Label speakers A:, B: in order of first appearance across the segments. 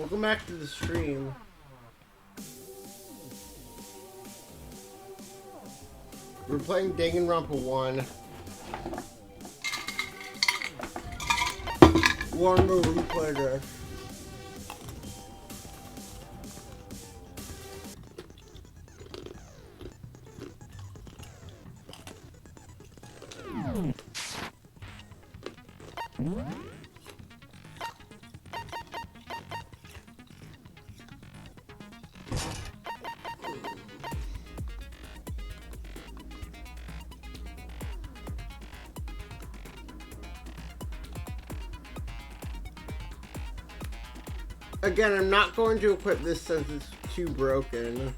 A: Welcome back to the stream. We're playing Danganronpa 1. We're on the replay there. Again, I'm not going to equip this since it's too broken.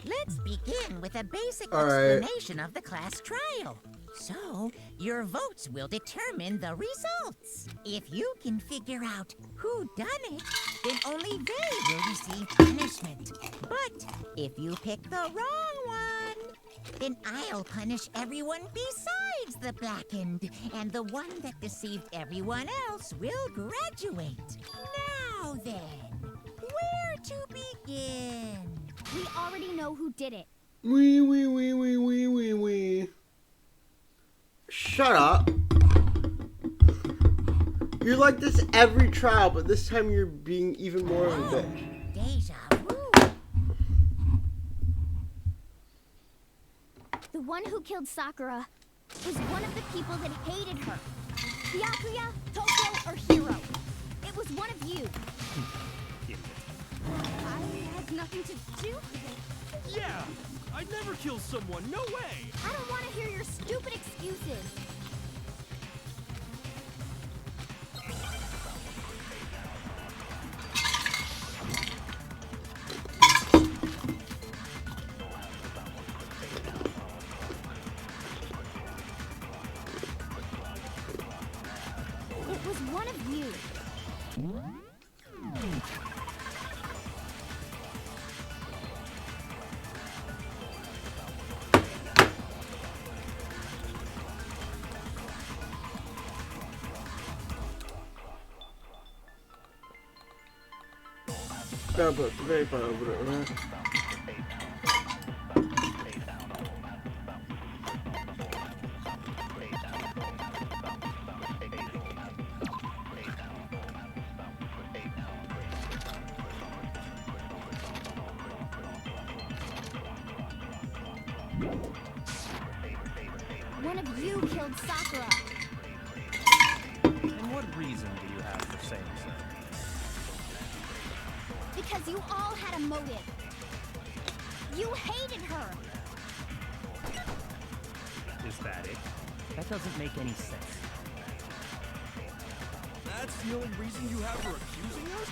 B: Let's begin with a basic explanation of the class trial. So, your votes will determine the results. If you can figure out who done it, then only they will receive punishment. But if you pick the wrong one, then I'll punish everyone besides the blackened, and the one that deceived everyone else will graduate. Now then, where to begin?
C: We already know who did it.
A: Wee. Shut up. You're like this every trial, but this time you're being even more of a bitch.
B: Deja vu.
C: The one who killed Sakura was one of the people that hated her. Byakuya, Toko, or Hiro. It was one of you. I had nothing to do with it.
D: Yeah! I'd never kill someone, no way!
C: I don't want to hear your stupid excuses. It was one of you. One of you killed Sakura.
D: And what reason do you have for saying so?
C: Because you all had a motive. You hated her.
D: Is that it? That doesn't make any sense. That's the only reason you have for accusing us?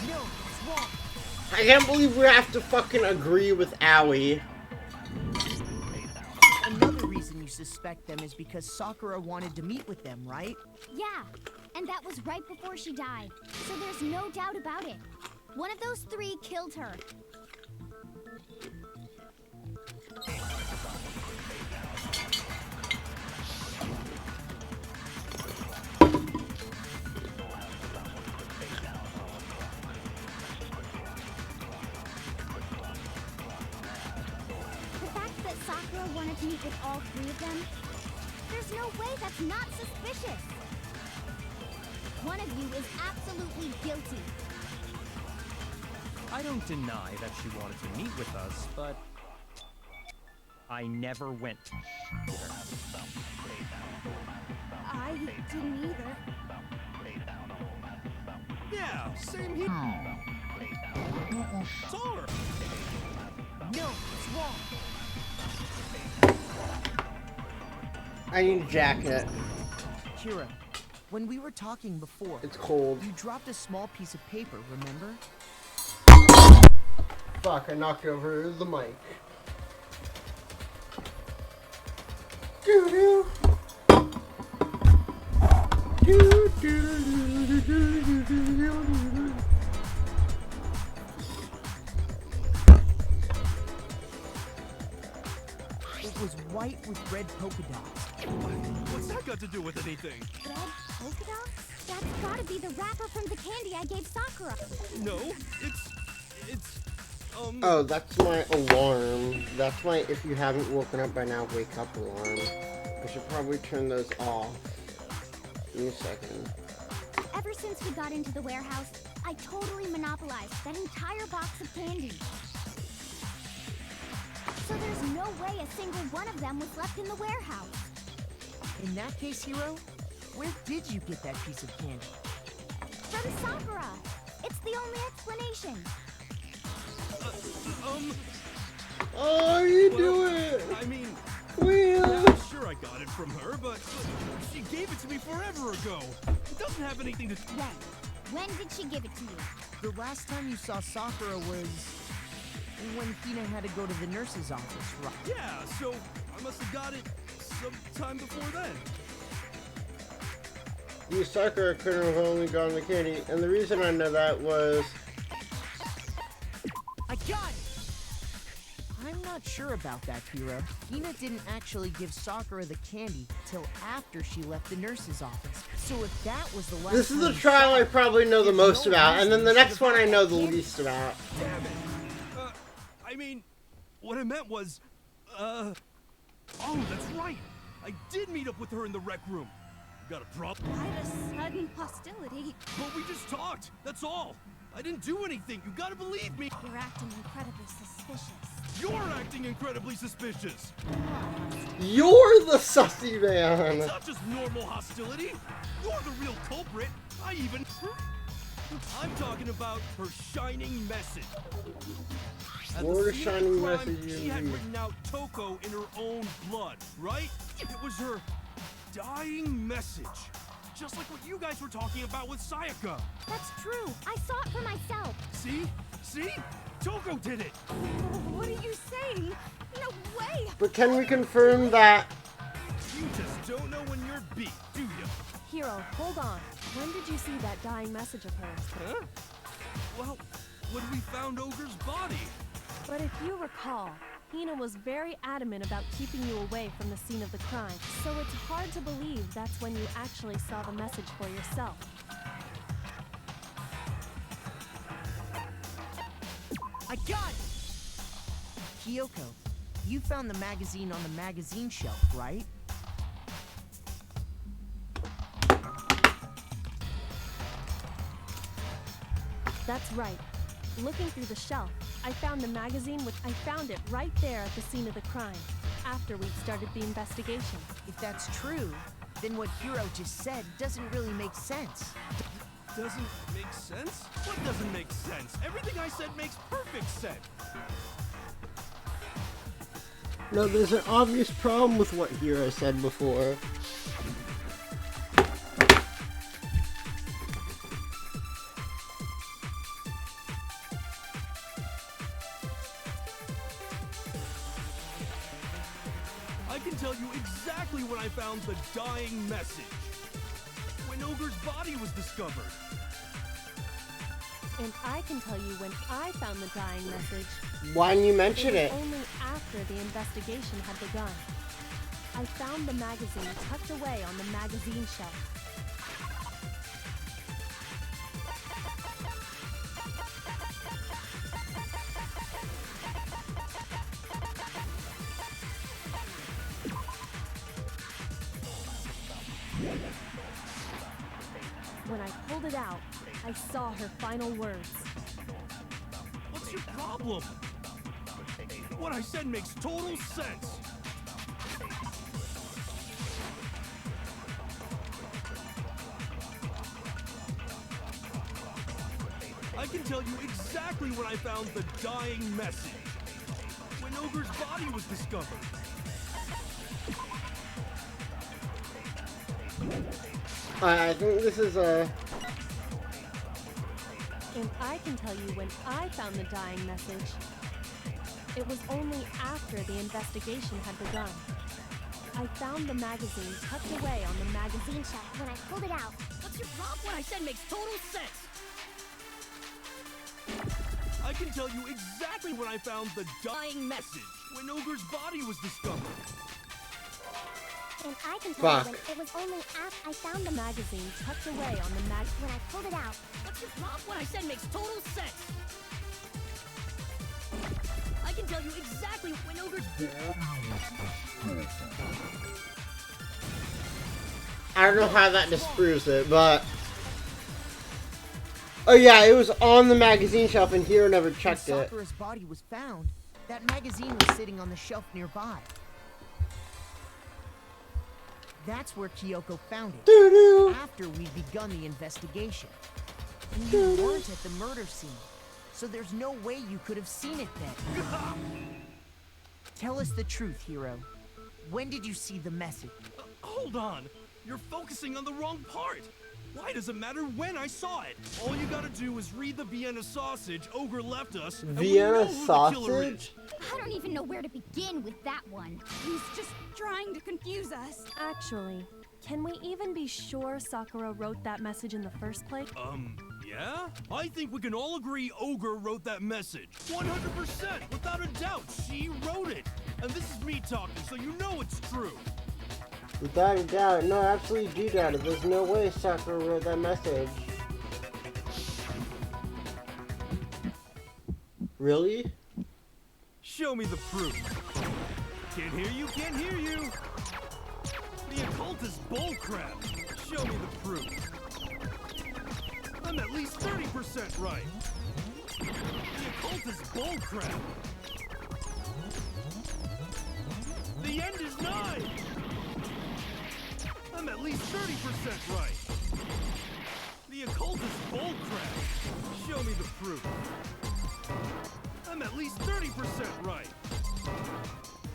D: No, it's wrong.
A: I can't believe we have to fucking agree with Aoi.
E: Another reason you suspect them is because Sakura wanted to meet with them, right?
C: Yeah, and that was right before she died. So there's no doubt about it. One of those three killed her. Sakura wanted to meet with all three of them? There's no way that's not suspicious. One of you is absolutely guilty.
D: I don't deny that she wanted to meet with us, but I never went with her.
C: I didn't either.
D: Yeah, same here. Saw her.
E: No, it's wrong.
A: I need a jacket.
E: Kira, when we were talking before,
A: It's cold.
E: you dropped a small piece of paper, remember?
A: Fuck, I knocked over the mic. Doo-doo. Doo-doo-doo-doo-doo-doo-doo-doo-doo.
E: It was white with red polka dots.
F: What's that got to do with anything?
C: Red polka dots? That's gotta be the wrapper from the candy I gave Sakura.
F: No, it's
A: Oh, that's my alarm. That's my if you haven't woken up by now, wake up alarm. I should probably turn those off. Give me a second.
C: Ever since we got into the warehouse, I totally monopolized that entire box of candy. So there's no way a single one of them was left in the warehouse.
E: In that case, Hero, where did you get that piece of candy?
C: From Sakura. It's the only explanation.
A: Oh, you do it!
F: I mean,
A: Will!
F: I'm sure I got it from her, but she gave it to me forever ago. It doesn't have anything to...
C: When did she give it to you?
E: The last time you saw Sakura was when Hina had to go to the nurse's office, right?
F: Yeah, so I must have got it sometime before then.
A: You Sakura couldn't have only gotten the candy, and the reason I know that was...
E: I got it! I'm not sure about that, Hiro. Hina didn't actually give Sakura the candy till after she left the nurse's office. So if that was the last
A: This is the
E: time you
A: trial
E: saw
A: I
E: her,
A: probably know the
E: there's
A: most
E: no
A: about, and
E: reason
A: then the
E: you
A: next
E: should have
A: one I
E: got
A: know
E: that
A: the
E: candy.
A: least about.
F: Damn it! I mean, what I meant was, oh, that's right! I did meet up with her in the rec room. Got a problem?
C: Quite a sudden hostility.
F: Well, we just talked, that's all. I didn't do anything, you gotta believe me.
C: You're acting incredibly suspicious.
F: You're acting incredibly suspicious.
A: You're the sussy
F: It's
A: man!
F: not just normal hostility. You're the real culprit. I'm talking about her shining message. At
A: What
F: the scene of the
A: shining
F: crime,
A: message you
F: she had
A: read?
F: written out Toko in her own blood, right? It was her dying message. Just like what you guys were talking about with Sayaka.
C: That's true. I saw it for myself.
F: See? See? Toko did it.
C: What are you saying? No way!
A: But can we confirm that...
F: You just don't know when you're beat, do you?
G: Hero, hold on. When did you see that dying message of hers?
F: Huh? Well, when we found Ogre's body.
G: But if you recall, Hina was very adamant about keeping you away from the scene of the crime, so it's hard to believe that's when you actually saw the message for yourself.
E: I got it! Kyoko, you found the magazine on the magazine shelf, right?
G: That's right. Looking through the shelf, I found the magazine, which I found it right there at the scene of the crime, after we'd started the investigation.
E: If that's true, then what Hiro just said doesn't really make sense.
F: Doesn't make sense? What doesn't make sense? Everything I said makes perfect sense.
A: No, there's an obvious problem with what Hiro said before.
F: I can tell you exactly when I found the dying message. When Ogre's body was discovered.
G: And I can tell you when I found the dying message.
A: Why didn't you
G: It
A: mention
G: was
A: it?
G: only after the investigation had begun. I found the magazine tucked away on the magazine shelf. When I pulled it out, I saw her final words.
F: What's your problem? What I said makes total sense. I can tell you exactly when I found the dying message. When Ogre's body was discovered.
A: I think this is a...
G: And I can tell you when I found the dying message. It was only after the investigation had begun. I found the magazine tucked away on the magazine shelf.
C: When I pulled it out,
H: What's your problem? What I said makes total sense.
F: I can tell you exactly when I found the dying message. When Ogre's body was discovered.
C: and I can tell you
A: Fuck.
C: when it was only after I found the
G: Magazine tucked away on the
C: when I pulled it out.
H: What's your problem? What I said makes total sense. I can tell you exactly when Ogre's...
A: I don't know how that disproves it, but... Oh yeah, it was on the magazine shelf and Hero never
E: When
A: checked it.
E: Sakura's body was found, that magazine was sitting on the shelf nearby. That's where Kyoko found it,
A: Doo-doo.
E: after we'd begun the investigation. And you weren't at the murder scene, so there's no way you could have seen it then. Tell us the truth, Hero. When did you see the message?
F: Hold on. You're focusing on the wrong part. Why does it matter when I saw it? All you gotta do is read the Vienna sausage Ogre left us, and we
A: Vienna
F: know who the killer is.
A: sausage?
C: I don't even know where to begin with that one.
I: He's just trying to confuse us.
G: Actually, can we even be sure Sakura wrote that message in the first place?
F: Yeah? I think we can all agree Ogre wrote that message. 100%, without a doubt, she wrote it. And this is me talking, so you know it's true.
A: Without a doubt. No, I absolutely do doubt it. There's no way Sakura wrote that message. Really?
F: Show me the proof. Can't hear you, can't hear you. The occult is bullcrap. Show me the proof. I'm at least 30% right. The occult is bullcrap. The end is nigh. I'm at least 30% right. The occult is bullcrap. Show me the proof. I'm at least 30% right.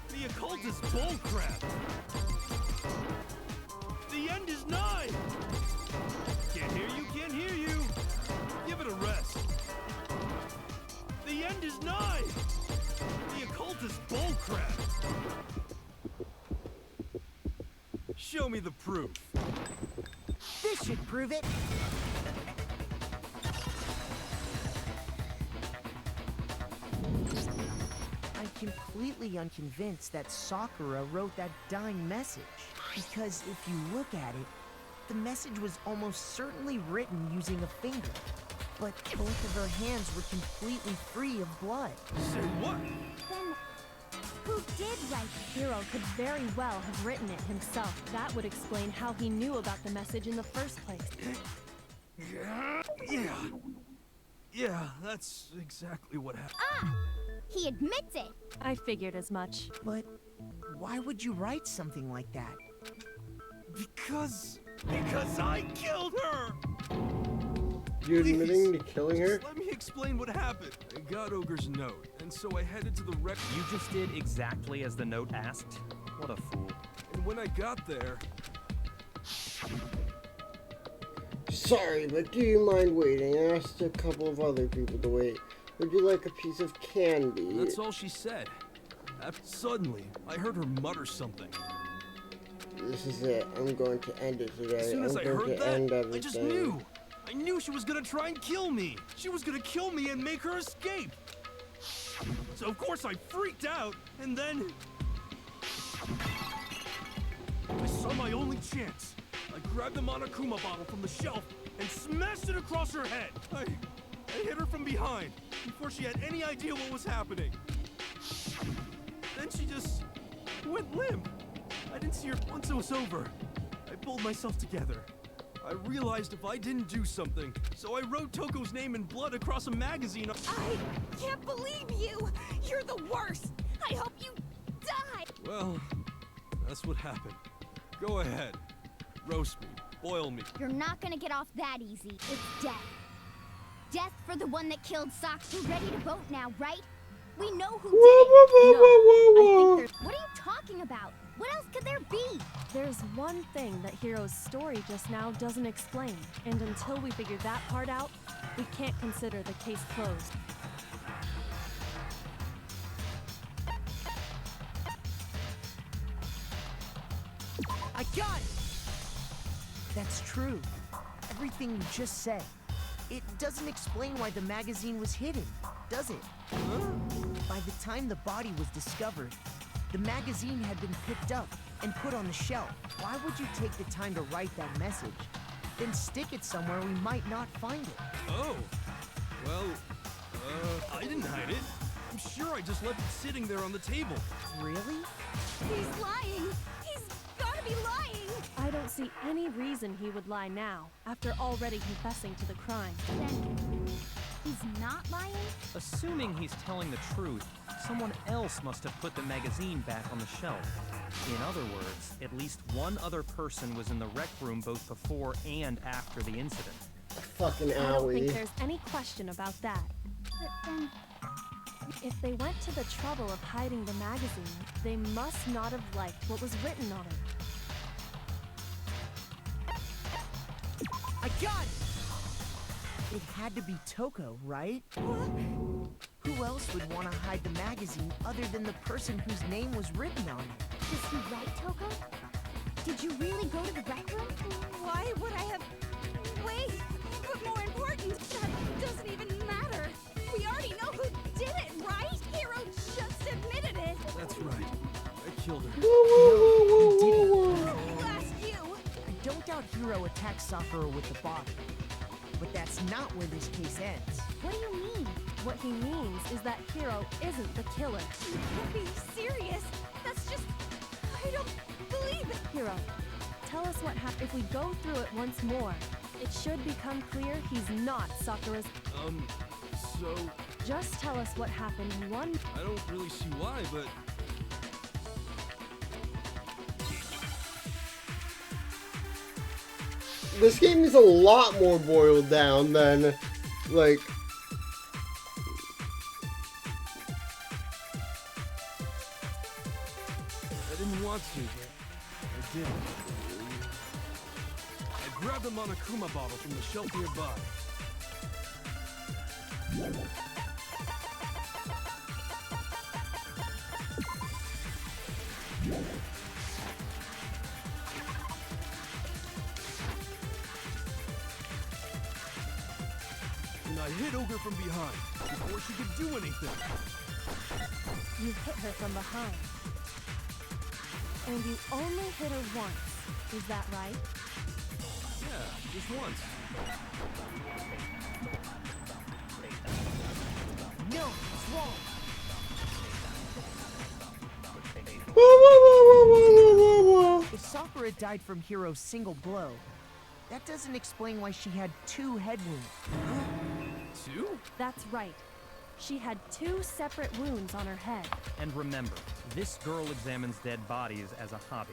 F: The occult is bullcrap. The end is nigh. Can't hear you, can't hear you. Give it a rest. The end is nigh. The occult is bullcrap. Show me the proof.
E: This should prove it. I'm completely unconvinced that Sakura wrote that dying message. Because if you look at it, the message was almost certainly written using a finger. But both of her hands were completely free of blood.
F: Say what?
C: Then, who did write it?
G: Hero could very well have written it himself. That would explain how he knew about the message in the first place.
F: Yeah, that's exactly what happened.
C: Ah! He admits it!
G: I figured as much.
E: But why would you write something like that?
F: Because I killed her!
A: You're
F: Please,
A: admitting to killing her?
F: just let me explain what happened. I got Ogre's note, and so I headed to the wreck.
D: You just did exactly as the note asked? What a fool.
F: And when I got there,
A: Sorry, but do you mind waiting? I asked a couple of other people to wait. Would you like a piece of candy?
F: that's all she said. Suddenly, I heard her mutter something.
A: This is it. I'm going to end it today.
F: As soon as
A: I'm
F: I
A: going
F: heard
A: to end
F: that,
A: everything.
F: I just knew. I knew she was gonna try and kill me. She was gonna kill me and make her escape. So of course I freaked out, and then I saw my only chance. I grabbed the Monokuma bottle from the shelf and smashed it across her head. I hit her from behind before she had any idea what was happening. Then she just went limp. I didn't see her once it was over. I pulled myself together. I realized if I didn't do something, so I wrote Toko's name in blood across a magazine.
I: I can't believe you! You're the worst! I hope you die!
F: Well, that's what happened. Go ahead. Roast me. Boil me.
C: You're not gonna get off that easy. It's death. Death for the one that killed Sock. You're ready to vote now, right? We know who did it.
G: I think there's
C: What are you talking about? What else could there be?
G: There's one thing that Hero's story just now doesn't explain, and until we figure that part out, we can't consider the case closed.
E: I got it! That's true. Everything you just said. It doesn't explain why the magazine was hidden, does it? By the time the body was discovered, the magazine had been picked up and put on the shelf. Why would you take the time to write that message, then stick it somewhere we might not find it?
F: Oh. Well, I didn't hide it. I'm sure I just left it sitting there on the table.
E: Really?
I: He's lying! He's gotta be lying!
G: I don't see any reason he would lie now, after already confessing to the crime.
C: Then he's not lying?
D: Assuming he's telling the truth, someone else must have put the magazine back on the shelf. In other words, at least one other person was in the rec room both before and after the incident.
A: Fucking
G: I don't think
A: Owie.
G: there's any question about that.
C: But then,
G: If they went to the trouble of hiding the magazine, they must not have liked what was written on it.
E: I got it! It had to be Toko, right? Who else would want to hide the magazine other than the person whose name was written on it?
C: was he right, Toko? Did you really go to the rec room?
I: Why would I have... Wait! But more important, that doesn't even matter! We already know who did it, right? Hero just admitted it!
F: That's right. I killed her.
I: Who asked you?
E: I don't doubt Hiro attacked Sakura with the bottle. But that's not where this case ends.
C: What do you mean?
G: What he means is that Hiro isn't the killer.
I: You can't be serious! That's just... I don't believe it!
G: Hiro, tell us what happened. If we go through it once more, it should become clear he's not Sakura's.
F: So,
G: Just tell us what happened one.
F: I don't really see why, but...
A: This game is a lot more boiled down than, like...
F: I didn't want to, but I did. I grabbed a Monokuma bottle from the shelf nearby. And I hit Ogre from behind before she could do anything.
G: You hit her from behind. And you only hit her once. Is that right?
F: Yeah, just once.
E: No, it's wrong. If Sakura died from Hiro's single blow, that doesn't explain why she had 2 head wounds.
F: 2?
G: That's right. She had 2 separate wounds on her head.
D: And remember, this girl examines dead bodies as a hobby.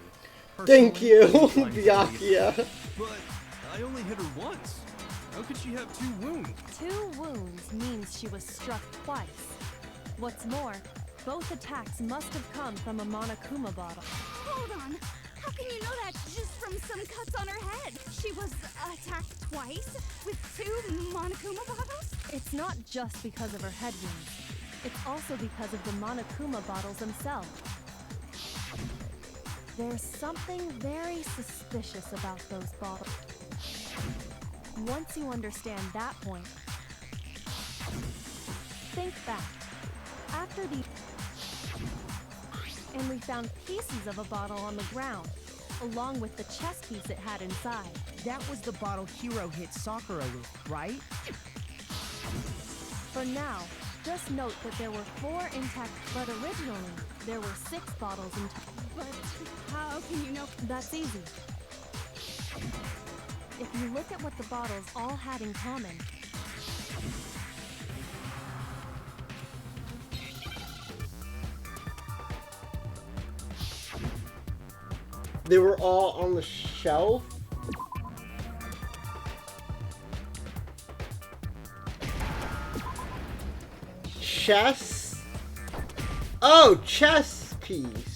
A: Thank
D: Personally,
A: you,
D: I find it to be-
A: Byakuya.
F: But I only hit her once. How could she have 2 wounds?
G: 2 wounds means she was struck twice. What's more, both attacks must have come from a Monokuma bottle.
I: Hold on. How can you know that just from some cuts on her head? She was attacked twice with 2 Monokuma bottles?
G: It's not just because of her head wounds. It's also because of the Monokuma bottles themselves. There's something very suspicious about those bottles. Once you understand that point, think back. After the... And we found pieces of a bottle on the ground, along with the chess piece it had inside.
E: That was the bottle Hiro hit Sakura with, right?
G: For now, just note that there were 4 intact, but originally, there were 6 bottles in total.
I: But how can you know?
G: That's easy. If you look at what the bottles all had in common,
A: They were all on the shelf. Chess? Oh, chess piece.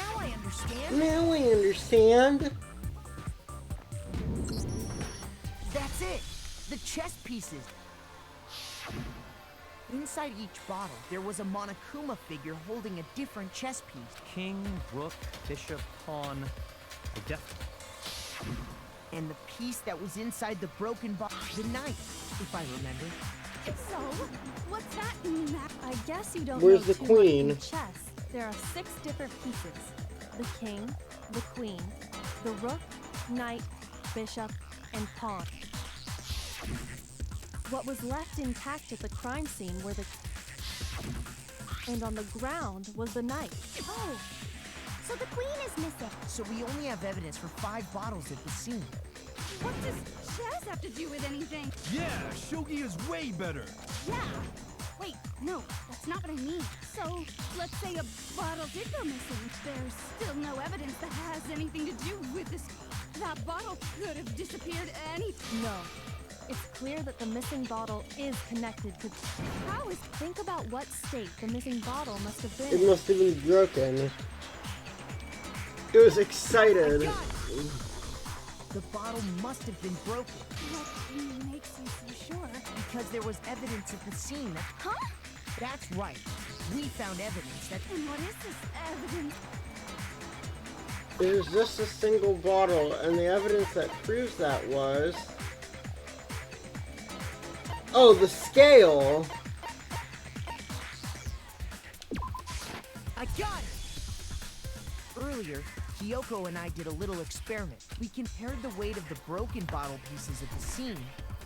E: Now I understand.
A: Now I understand.
E: That's it. The chess pieces. Inside each bottle, there was a Monokuma figure holding a different chess piece.
D: King, rook, bishop, pawn.
E: And the piece that was inside the broken bottle, the knight, if I remember.
I: So, what's that mean?
G: I guess you don't
A: Where's
G: know
A: the
G: too
A: queen?
G: much in chess. There are 6 different pieces. The king, the queen, the rook, knight, bishop, and pawn. What was left intact at the crime scene were the... And on the ground was the knight.
C: Oh, so the queen is missing.
E: So we only have evidence for 5 bottles at the scene.
I: What does chess have to do with anything?
F: Yeah, shogi is way better.
I: Yeah. Wait, no, that's not what I mean. So, let's say a bottle did go missing. There's still no evidence that has anything to do with this. That bottle could have disappeared any...
G: No. It's clear that the missing bottle is connected to...
I: How is...
G: Think about what state the missing bottle must have
A: It
G: been.
A: must have been broken. It was excited.
E: The bottle must have been broken
I: What makes you so sure?
E: because there was evidence at the scene that...
I: Huh?
E: That's right. We found evidence that...
I: And what is this evidence?
A: It was just a single bottle, and the evidence that proves that was... Oh, the scale!
E: I got it! Earlier, Kyoko and I did a little experiment. We compared the weight of the broken bottle pieces at the scene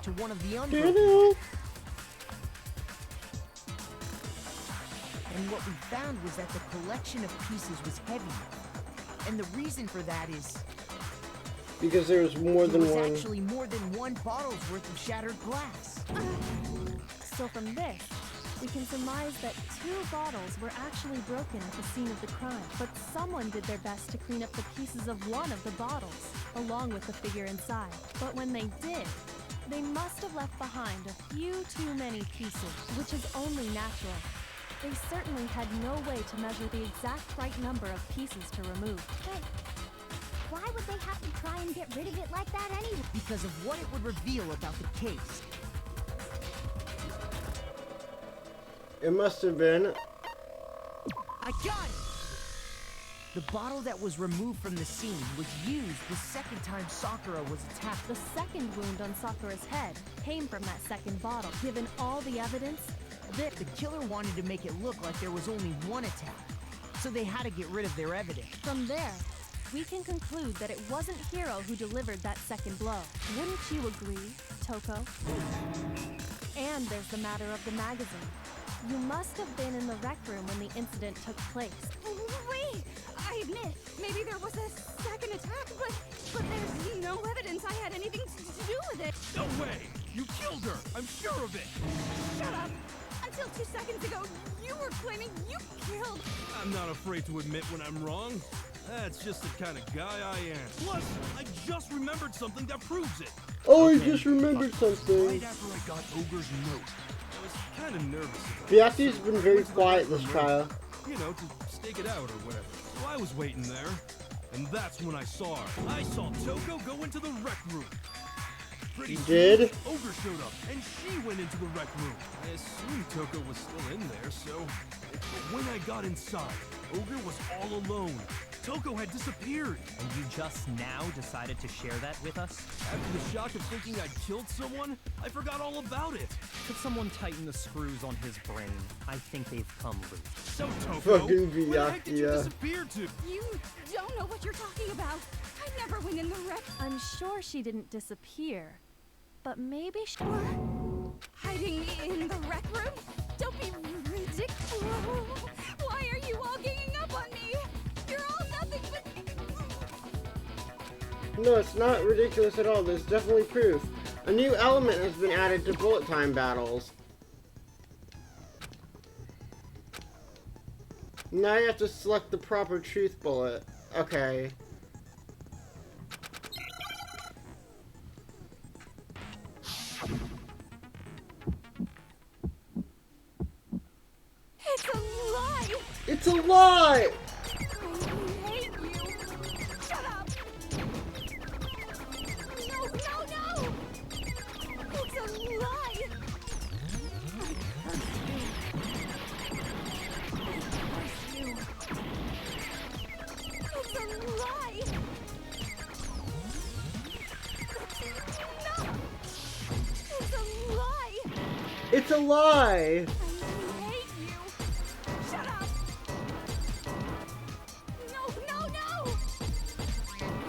E: to one of the unbroken. And what we found was that the collection of pieces was heavier. And the reason for that is...
A: Because there was more
E: there
A: than
E: was
A: one.
E: actually more than one bottle's worth of shattered glass.
G: So from this, we can surmise that 2 bottles were actually broken at the scene of the crime. But someone did their best to clean up the pieces of one of the bottles, along with the figure inside. But when they did, they must have left behind a few too many pieces, which is only natural. They certainly had no way to measure the exact right number of pieces to remove.
C: But why would they have to try and get rid of it like that anyway?
E: Because of what it would reveal about the case.
A: It must have been.
E: I got it! The bottle that was removed from the scene was used the second time Sakura was attacked.
G: The second wound on Sakura's head came from that second bottle. Given all the evidence,
E: The killer wanted to make it look like there was only one attack, so they had to get rid of their evidence.
G: from there, we can conclude that it wasn't Hiro who delivered that second blow. Wouldn't you agree, Toko? And there's the matter of the magazine. You must have been in the rec room when the incident took place.
I: Wait! I admit, maybe there was a second attack, but there's no evidence I had anything to do with it.
F: No way! You killed her! I'm sure of it!
I: Shut up! Until 2 seconds ago, you were claiming you killed...
F: I'm not afraid to admit when I'm wrong. That's just the kind of guy I am. Plus, I just remembered something that proves it.
A: Oh, I just remembered
F: Right
A: something.
F: after I got Ogre's note, I was kind of nervous about
A: Byaku's been very
F: Where's the
A: quiet
F: rest
A: this
F: of the
A: trial.
F: note? You know, to stake it out or whatever. So I was waiting there, and that's when I saw her. I saw Toko go into the rec room. Pretty
A: You
F: soon,
A: did?
F: Ogre showed up, and she went into the rec room. I assumed Toko was still in there, so... But when I got inside, Ogre was all alone. Toko had disappeared.
D: And you just now decided to share that with us?
F: After the shock of thinking I'd killed someone, I forgot all about it.
D: Could someone tighten the screws on his brain? I think they've come loose.
F: So, Toko,
A: Fucking
F: where the heck did you
A: Byakuya.
F: disappear to?
I: You don't know what you're talking about. I never went in the wreck.
G: I'm sure she didn't disappear, but maybe she...
I: Hiding in the rec room? Don't be ridiculous. Why are you all ganging up on me? You're all nothing but...
A: No, it's not ridiculous at all. There's definitely proof. A new element has been added to bullet time battles. Now you have to select the proper truth bullet. Okay.
I: It's a lie!
A: It's a lie!
I: I
A: It's a lie!
I: I hate you! Shut up! No, no, no!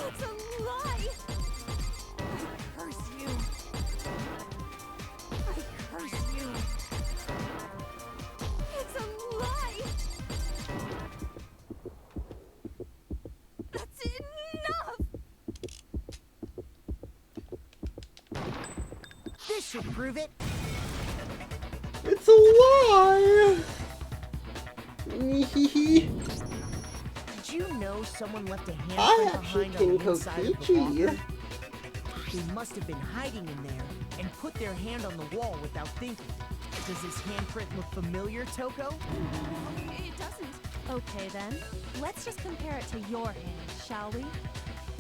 I: It's a lie! I curse you! I curse you! It's a lie! That's enough!
E: This should prove it.
A: It's a lie!
E: Did you know someone left a
A: I
E: handprint
A: actually
E: behind
A: can
E: on the inside of the
A: Kokichi.
E: locker? They must have been hiding in there and put their hand on the wall without thinking. Does this handprint look familiar, Toko?
I: It doesn't.
G: Okay then, let's just compare it to your hand, shall we?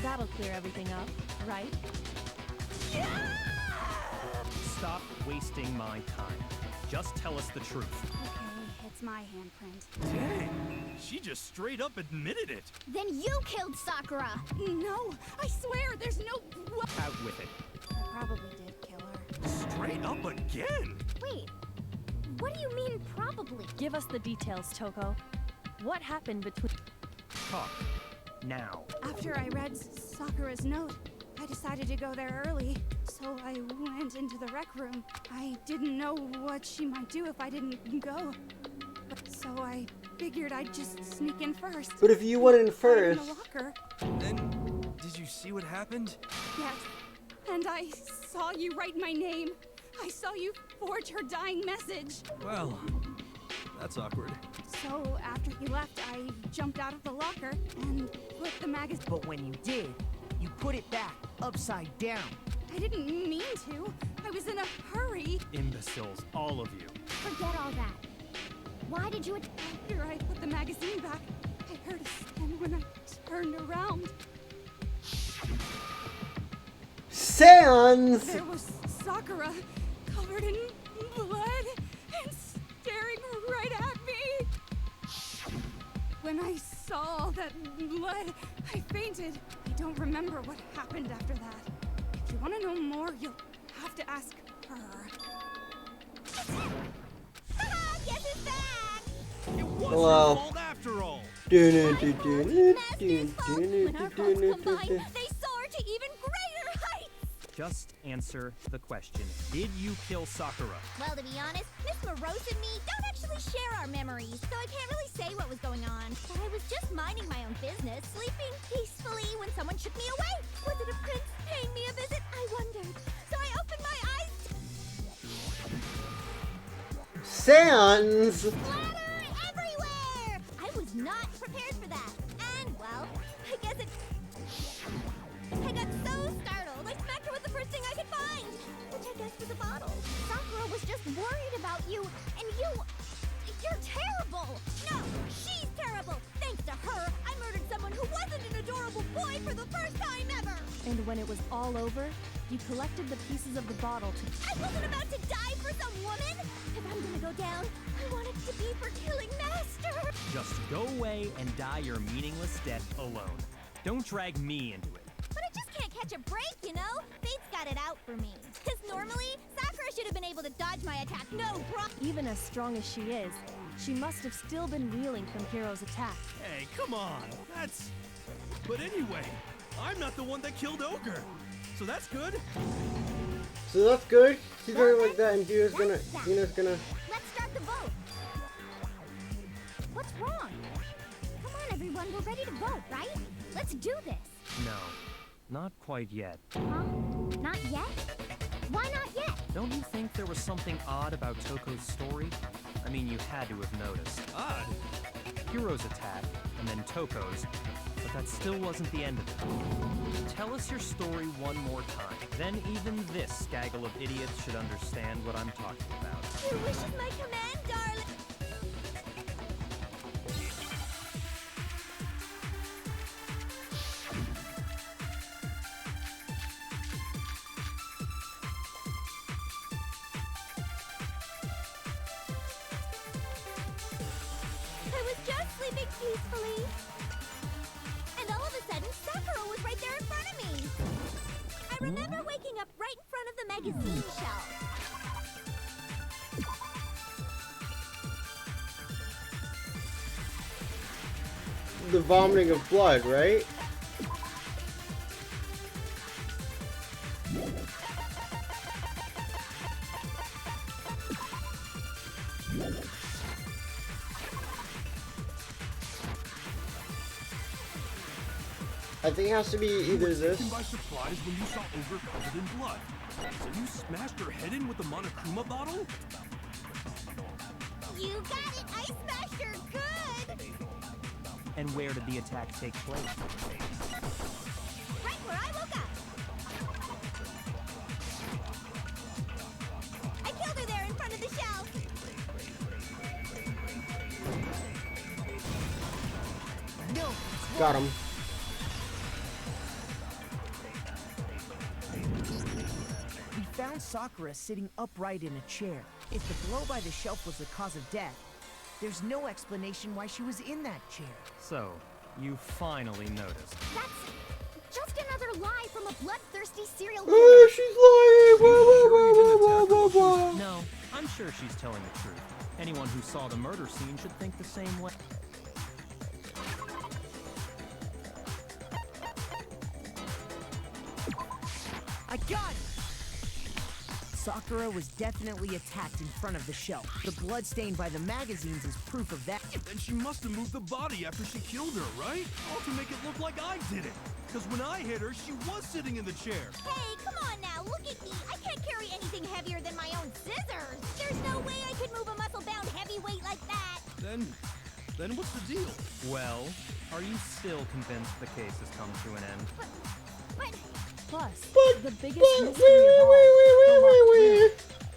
G: That'll clear everything up, right?
D: Stop wasting my time. Just tell us the truth.
I: Okay, it's my handprint.
F: Dang, she just straight up admitted it.
C: Then you killed Sakura!
I: No, I swear, there's no way.
D: Out with it.
I: I probably did kill her.
F: Straight up again.
C: Wait, what do you mean probably?
G: Give us the details, Toko. What happened between...
D: Talk. Now.
I: After I read Sakura's note, I decided to go there early, so I went into the rec room. I didn't know what she might do if I didn't go, so I figured I'd just sneak in first.
A: But if you went in
I: Hide
A: first,
I: in the locker.
F: Then, did you see what happened?
I: Yes, and I saw you write my name. I saw you forge her dying message.
F: Well, that's awkward.
I: So after he left, I jumped out of the locker and put the magazine.
E: But when you did, you put it back, upside down.
I: I didn't mean to. I was in a hurry.
D: Imbeciles, all of you.
C: Forget all that. Why did you...
I: After I put the magazine back, I heard a sound when I turned around.
A: Sans!
I: There was Sakura, covered in blood and staring right at me. When I saw all that blood, I fainted. I don't remember what happened after that. If you want to know more, you'll have to ask her.
C: Guess it's back!
F: It wasn't
A: Hello.
F: her fault after all.
C: When our faults combined, they soared to even greater heights!
D: Just answer the question. Did you kill Sakura?
C: Well, to be honest, Miss Morose and me don't actually share our memories, so I can't really say what was going on. But I was just minding my own business, sleeping peacefully when someone shook me awake. Was it a prince paying me a visit? I wondered. So I opened my eyes.
A: Sans!
C: Splatter everywhere! I was not prepared for that. And, well, I guess it... I got so startled, I smacked her with the first thing I could find, which I guess was a bottle. Sakura was just worried about you, and you're terrible! No, she's terrible! Thanks to her, I murdered someone who wasn't an adorable boy for the first time ever!
G: And when it was all over, you collected the pieces of the bottle to...
C: I wasn't about to die for some woman! If I'm gonna go down, I want it to be for killing Master!
D: Just go away and die your meaningless death alone. Don't drag me into it.
C: But I just can't catch a break, you know? Fate's got it out for me. Because normally, Sakura should have been able to dodge my attack, no problem.
G: Even as strong as she is, she must have still been reeling from Hiro's attack.
F: Hey, come on. That's... But anyway, I'm not the one that killed Ogre. So that's good.
A: So that's good. She's very like that, and Hina's gonna...
C: Let's start the vote. What's wrong? Come on, everyone, we're ready to vote, right? Let's do this.
D: No, not quite yet.
C: Huh? Not yet? Why not yet?
D: Don't you think there was something odd about Toko's story? I mean, you had to have noticed.
F: Odd.
D: Hiro's attack, and then Toko's, but that still wasn't the end of it. Tell us your story one more time. Then even this gaggle of idiots should understand what I'm talking about.
C: Your wish is my command, darling. I was just sleeping peacefully. And all of a sudden, Sakura was right there in front of me. I remember waking up right in front of the magazine shelf.
A: the vomiting of blood, right? I think it has to be either this.
F: Taken by surprise when you saw Ogre covered in blood. So you smashed her head in with the Monokuma bottle?
C: You got it! I smashed her good!
D: And where did the attack take place?
C: Right where I woke up! I killed her there in front of the shelf!
E: No!
A: Got him.
E: We found Sakura sitting upright in a chair. If the blow by the shelf was the cause of death, there's no explanation why she was in that chair.
D: So, you finally noticed.
C: That's just another lie from a bloodthirsty serial
A: Oh,
C: killer.
A: she's lying!
D: No, I'm sure she's telling the truth. Anyone who saw the murder scene should think the same way.
E: I got it! Sakura was definitely attacked in front of the shelf. The blood stained by the magazines is proof of that.
F: Then she must have moved the body after she killed her, right? All to make it look like I did it. Because when I hit her, she was sitting in the chair.
C: Hey, come on now, look at me. I can't carry anything heavier than my own scissors. There's no way I could move a muscle-bound heavyweight like that.
F: Then what's the deal?
D: Well, are you still convinced the case has come to an end?
C: But
G: Plus, the biggest mystery of all, the locked room,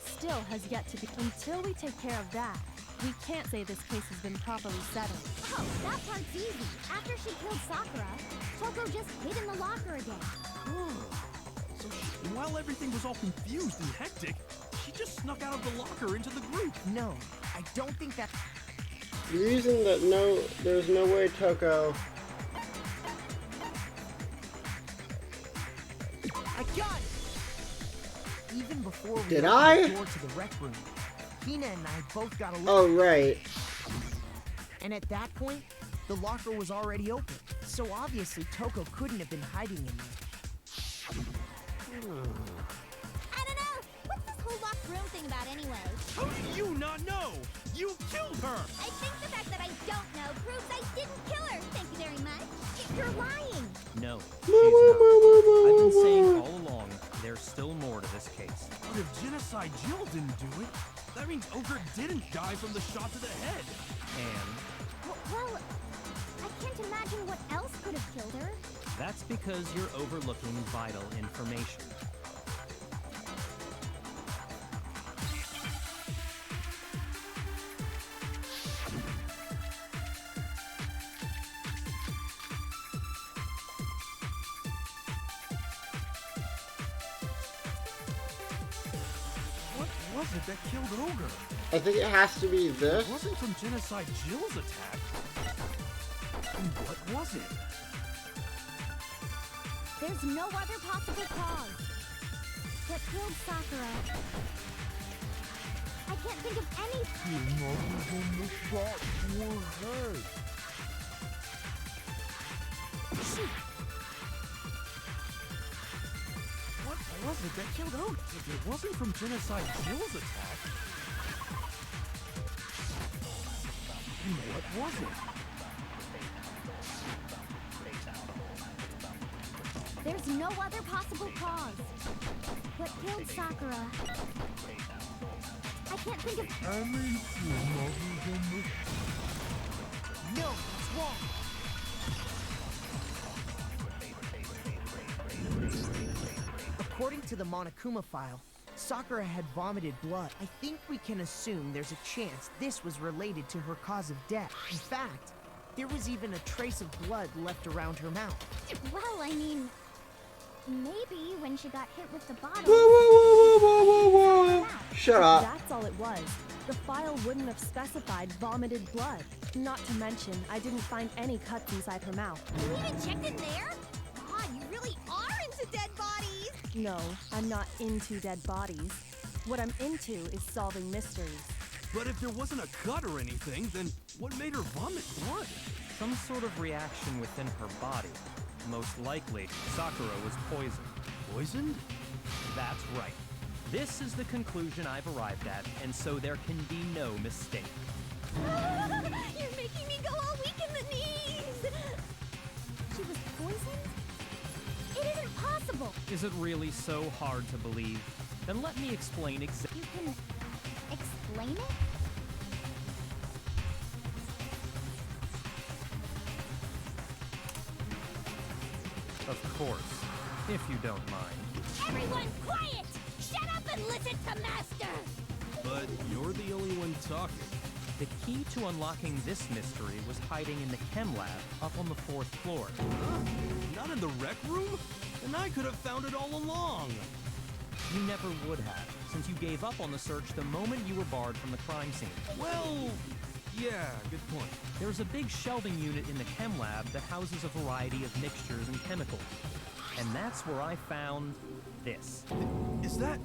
G: still has yet to be. Until we take care of that, we can't say this case has been properly settled.
C: oh, that part's easy. After she killed Sakura, Toko just hid in the locker again.
F: So while everything was all confused and hectic, she just snuck out of the locker into the group.
E: No, I don't think that...
A: The reason that there's no way Toko.
E: I got it! Even before we
A: Did
E: opened
A: I?
E: the door to the rec room, Hina and I both got a look.
A: Oh, right.
E: And at that point, the locker was already open. So obviously Toko couldn't have been hiding in there.
C: I don't know. What's this whole locked room thing about anyway?
F: How do you not know? You killed her!
C: I think the fact that I don't know proves I didn't kill her. Thank you very much. You're lying.
D: No, she's not. I've been saying all along, there's still more to this case.
F: But if Genocide Jill didn't do it, that means Ogre didn't die from the shot to the head.
D: And
C: Well, I can't imagine what else could have killed her.
D: that's because you're overlooking vital information.
F: What was it that killed Ogre?
A: I think it has to be this.
F: It wasn't from Genocide Jill's attack. And what was it?
C: There's no other possible cause. What killed Sakura? I can't think of any. Shoot.
F: What was it that killed Ogre? If it wasn't from Genocide Jill's attack, then what was it?
C: There's no other possible cause. What killed Sakura? I can't think of.
E: No, it's wrong. According to the Monokuma file, Sakura had vomited blood. I think we can assume there's a chance this was related to her cause of death. In fact, there was even a trace of blood left around her mouth.
C: Well, I mean, maybe when she got hit with the bottle.
A: Shut up.
G: That's all it was. The file wouldn't have specified vomited blood. Not to mention, I didn't find any cuts inside her mouth.
C: You even checked in there? God, you really are into dead bodies.
G: No, I'm not into dead bodies. What I'm into is solving mysteries.
F: But if there wasn't a cut or anything, then what made her vomit blood?
D: some sort of reaction within her body. Most likely, Sakura was poisoned.
F: Poisoned?
D: That's right. This is the conclusion I've arrived at, and so there can be no mistake.
C: You're making me go all weak in the knees! She was poisoned? It isn't possible!
D: Is it really so hard to believe? Then let me explain exactly.
C: You can explain it?
D: Of course, if you don't mind.
C: Everyone quiet! Shut up and listen to Master!
F: But you're the only one talking.
D: The key to unlocking this mystery was hiding in the chem lab up on the 4th floor.
F: Huh? Not in the rec room? And I could have found it all along.
D: You never would have, since you gave up on the search the moment you were barred from the crime scene.
F: Well, yeah, good point.
D: There's a big shelving unit in the chem lab that houses a variety of mixtures and chemicals. And that's where I found this.
F: Is that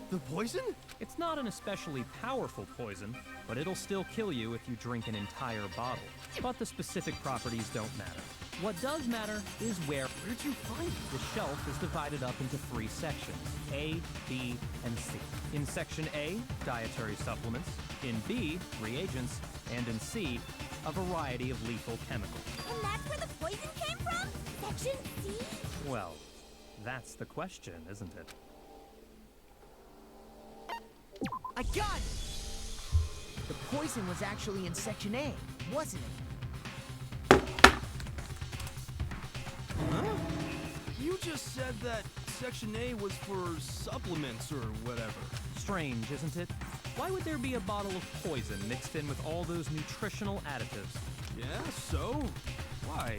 F: the poison?
D: It's not an especially powerful poison, but it'll still kill you if you drink an entire bottle. But the specific properties don't matter. What does matter is where.
F: Where'd you find it?
D: The shelf is divided up into 3 sections, A, B, and C. In Section A, dietary supplements. In B, reagents. And in C, a variety of lethal chemicals.
C: And that's where the poison came from? Section C?
D: Well, that's the question, isn't it?
E: I got it! The poison was actually in Section A, wasn't it?
F: Huh? You just said that Section A was for supplements or whatever.
D: Strange, isn't it? Why would there be a bottle of poison mixed in with all those nutritional additives?
F: Yeah, so? Why?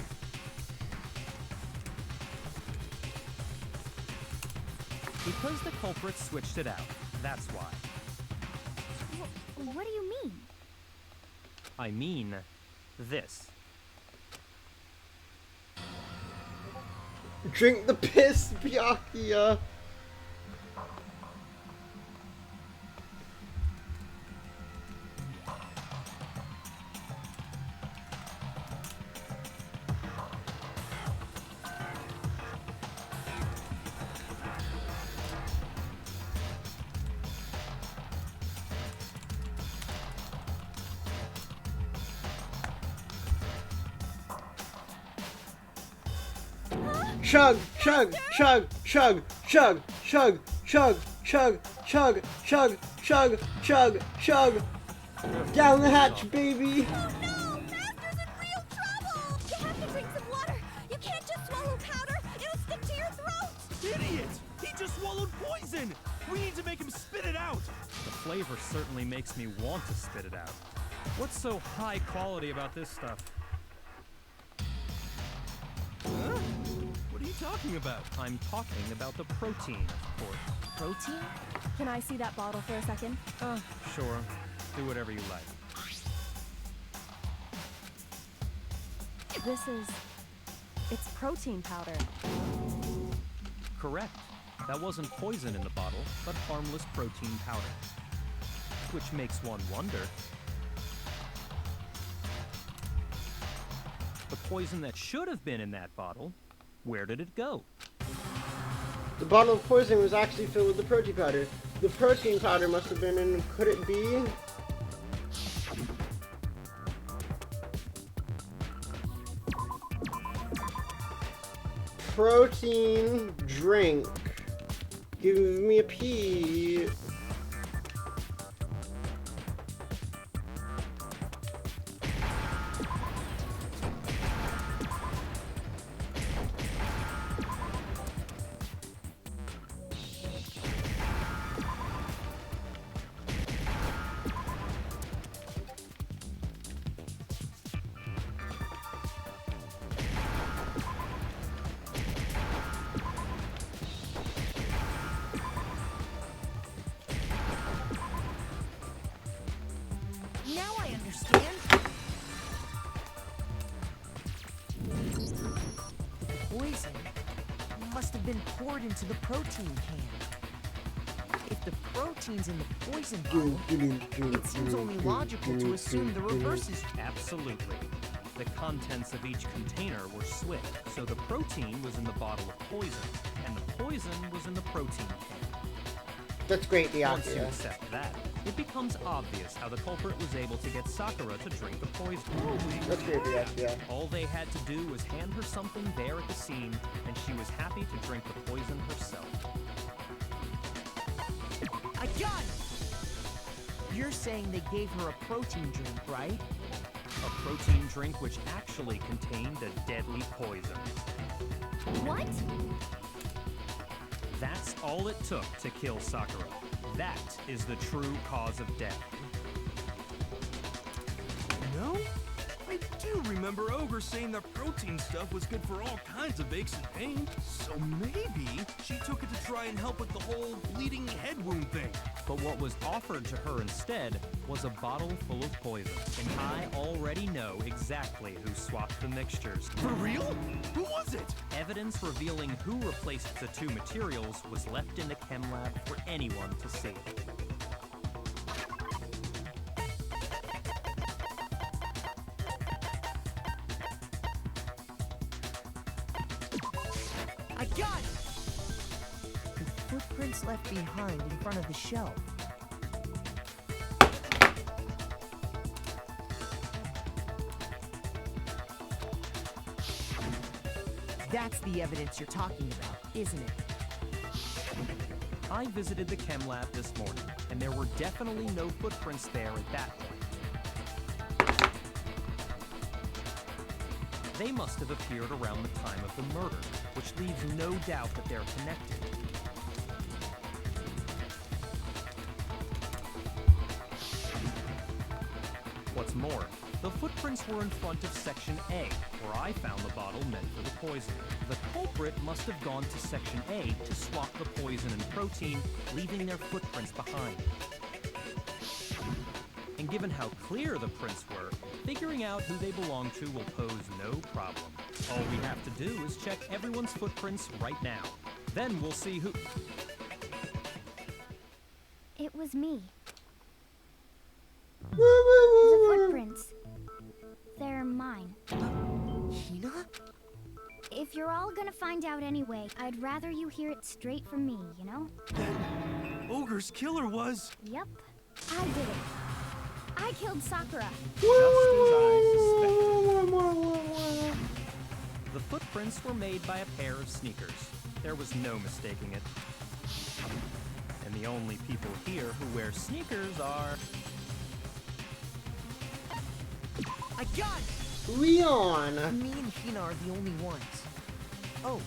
D: Because the culprits switched it out. That's why.
C: What do you mean?
D: I mean, this.
A: Drink the piss, Byakuya. Chug, chug, chug, chug, chug, chug, chug, chug, chug, chug, chug, chug, chug. Down the hatch, baby.
C: Oh no! Master's in real trouble! You have to drink some water. You can't just swallow powder. It'll stick to your throat.
F: Idiot! He just swallowed poison! We need to make him spit it out!
D: The flavor certainly makes me want to spit it out. What's so high quality about this stuff?
F: Huh? What are you talking about?
D: I'm talking about the protein, of course.
G: Protein? Can I see that bottle for a second?
D: Sure. Do whatever you like.
G: It's protein powder.
D: Correct. That wasn't poison in the bottle, but harmless protein powder. Which makes one wonder. The poison that should have been in that bottle, where did it go?
A: The bottle of poison was actually filled with the protein powder. The protein powder must have been in, could it be? Protein drink. Give me a pee.
E: Now I understand. Poison must have been poured into the protein can. If the protein's in the poison bottle, it seems only logical to assume the reverse is true.
D: Absolutely. The contents of each container were swift, so the protein was in the bottle of poison, and the poison was in the protein can.
A: That's great, the
D: Once you
A: idea.
D: accept that, it becomes obvious how the culprit was able to get Sakura to drink the poison.
A: That's great, the idea.
D: All they had to do was hand her something there at the scene, and she was happy to drink the poison herself.
E: I got it! You're saying they gave her a protein drink, right?
D: A protein drink which actually contained a deadly poison.
C: What?
D: That's all it took to kill Sakura. That is the true cause of death.
F: No? I do remember Ogre saying that protein stuff was good for all kinds of aches and pain. So maybe she took it to try and help with the whole bleeding head wound thing.
D: But what was offered to her instead was a bottle full of poison. And I already know exactly who swapped the mixtures.
F: For real? Who was it?
D: Evidence revealing who replaced the two materials was left in the chem lab for anyone to see.
E: I got it! The footprints left behind in front of the shelf. That's the evidence you're talking about, isn't it?
D: I visited the chem lab this morning, and there were definitely no footprints there at that point. They must have appeared around the time of the murder, which leaves no doubt that they're connected. What's more, the footprints were in front of Section A, where I found the bottle meant for the poison. The culprit must have gone to Section A to swap the poison and protein, leaving their footprints behind. And given how clear the prints were, figuring out who they belong to will pose no problem. All we have to do is check everyone's footprints right now. Then we'll see who...
C: It was me. The footprints. They're mine.
E: Hina?
C: If you're all gonna find out anyway, I'd rather you hear it straight from me, you know?
F: Ogre's killer was...
C: Yep. I did it. I killed Sakura.
D: Just as I suspected. The footprints were made by a pair of sneakers. There was no mistaking it. And the only people here who wear sneakers are...
E: I got it!
A: Leon!
E: Me and Hina are the only ones. Oh.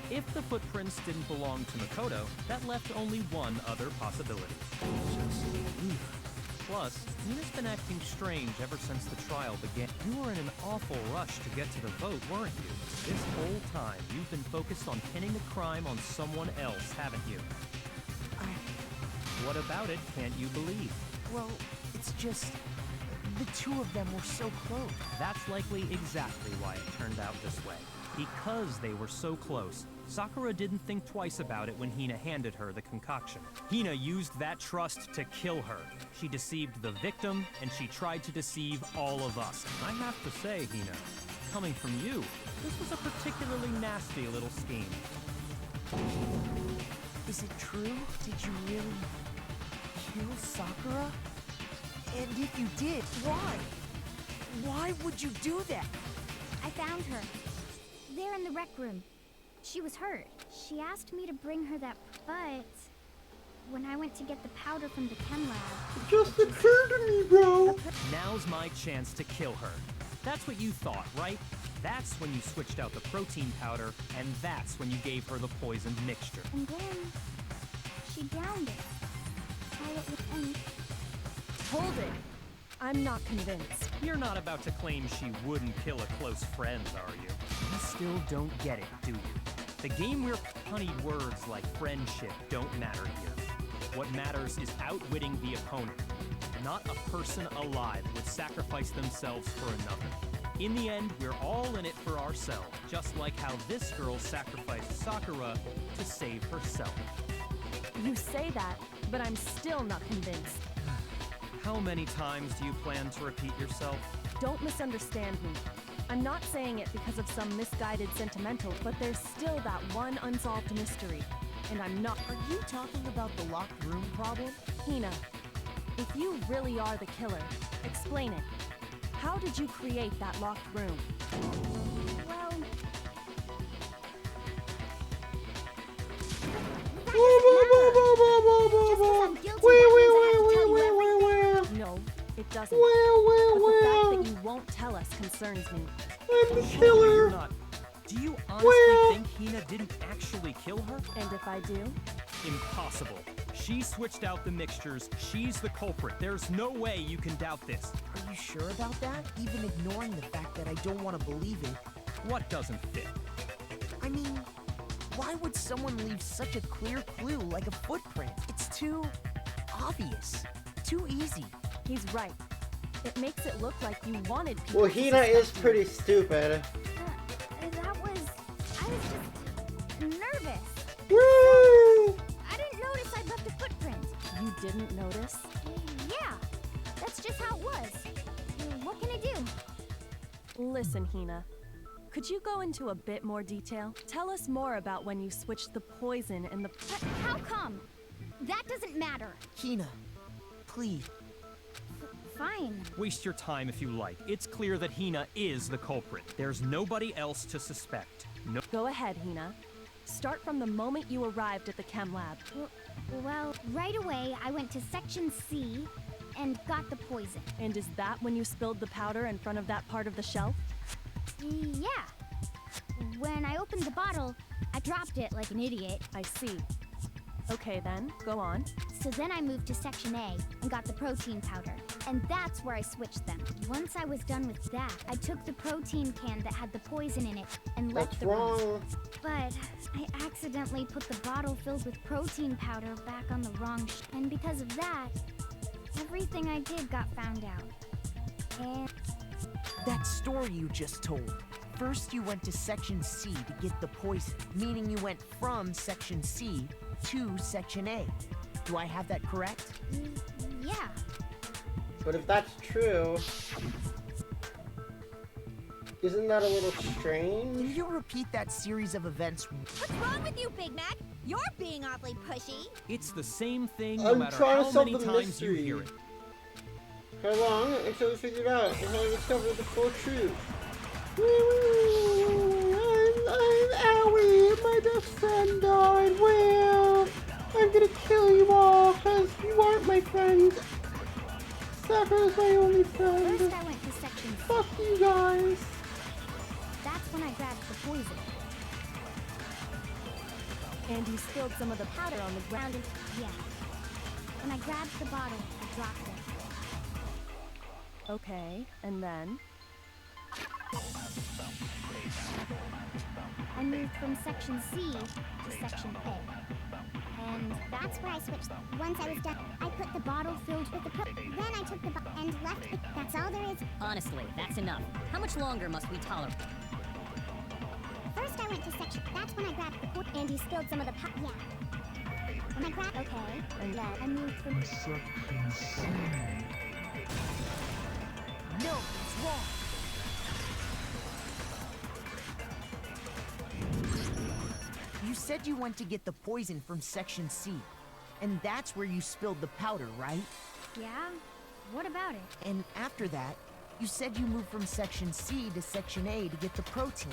D: If the footprints didn't belong to Makoto, that left only one other possibility. Plus, Nina's been acting strange ever since the trial began. You were in an awful rush to get to the vote, weren't you? This whole time, you've been focused on pinning the crime on someone else, haven't you? What about it can't you believe?
E: Well, it's just... the two of them were so close.
D: That's likely exactly why it turned out this way. Because they were so close, Sakura didn't think twice about it when Hina handed her the concoction. Hina used that trust to kill her. She deceived the victim, and she tried to deceive all of us. I have to say, Hina, coming from you, this was a particularly nasty little scheme.
E: Is it true? Did you really kill Sakura? And if you did, why? Why would you do that?
C: I found her. There in the rec room. She was hurt. She asked me to bring her that, but when I went to get the powder from the chem lab...
A: It just occurred to me, bro!
D: Now's my chance to kill her. That's what you thought, right? That's when you switched out the protein powder, and that's when you gave her the poisoned mixture.
C: And then she downed it. All it with ink.
G: Hold it. I'm not convinced.
D: You're not about to claim she wouldn't kill a close friend, are you? You still don't get it, do you? The game where honeyed words like friendship don't matter here. What matters is outwitting the opponent. Not a person alive would sacrifice themselves for another. In the end, we're all in it for ourselves, just like how this girl sacrificed Sakura to save herself.
G: You say that, but I'm still not convinced.
D: How many times do you plan to repeat yourself?
G: Don't misunderstand me. I'm not saying it because of some misguided sentimental, but there's still that one unsolved mystery. And I'm not.
E: Are you talking about the locked room problem?
G: Hina, if you really are the killer, explain it. How did you create that locked room?
C: Well,
G: No, it doesn't.
A: Well,
G: But the fact
A: well,
G: that you won't tell us concerns me.
A: I'm the
D: Surely you're
A: killer.
D: not. Do you honestly
A: Well.
D: think Hina didn't actually kill her?
G: And if I do?
D: Impossible. She switched out the mixtures. She's the culprit. There's no way you can doubt this.
E: Are you sure about that? Even ignoring the fact that I don't want to believe it.
D: What doesn't fit?
E: I mean, why would someone leave such a clear clue like a footprint? It's too obvious. Too easy.
G: He's right. It makes it look like you wanted people
A: Well,
G: to
A: Hina is
G: suspect you.
A: pretty stupid.
C: I was just nervous.
A: Woo!
C: I didn't notice I'd left a footprint.
G: You didn't notice?
C: Yeah, that's just how it was. What can I do?
G: Listen, Hina. Could you go into a bit more detail? Tell us more about when you switched the poison and the...
C: But how come? That doesn't matter.
E: Hina, please.
C: Fine.
D: Waste your time if you like. It's clear that Hina is the culprit. There's nobody else to suspect. No.
G: Go ahead, Hina. Start from the moment you arrived at the chem lab.
C: Well, right away I went to Section C and got the poison.
G: And is that when you spilled the powder in front of that part of the shelf?
C: Yeah. When I opened the bottle, I dropped it like an idiot.
G: I see. Okay then, go on.
C: So then I moved to Section A and got the protein powder. And that's where I switched them. Once I was done with that, I took the protein can that had the poison in it and left
A: That's
C: the room.
A: wrong.
C: But I accidentally put the bottle filled with protein powder back on the wrong and because of that, everything I did got found out. And
E: That story you just told. First you went to Section C to get the poison, meaning you went from Section C to Section A. Do I have that correct?
C: yeah.
A: But if that's true, isn't that a little
E: Can
A: strange?
E: you repeat that series of events?
C: What's wrong with you, Big Mac? You're being awfully pushy.
D: It's the same thing no
A: I'm
D: matter
A: trying to
D: how
A: solve
D: many
A: the
D: times
A: mystery.
D: you hear it.
A: How long until we figure it out and how we discover the full truth? I'm Owie, my best friend died. Well, I'm gonna kill you all because you aren't my friends. Sakura's my only friend.
C: First I went to Section C.
A: Fuck you guys.
C: That's when I grabbed the poison.
G: And you spilled some of the powder on the ground.
C: Yeah. When I grabbed the bottle, I dropped it.
G: Okay, and then?
C: I moved from Section C to Section A. And that's where I switched. Once I was done, I put the bottle filled with the then I took the bottle and left it. That's all there is.
H: Honestly, that's enough. How much longer must we tolerate?
C: First I went to Section. That's when I grabbed the pot and he spilled some of the pot. Yeah. When I grabbed. Okay. And then I moved from.
E: No, it's wrong. You said you went to get the poison from Section C, and that's where you spilled the powder, right?
C: Yeah? What about it?
E: And after that, you said you moved from Section C to Section A to get the protein.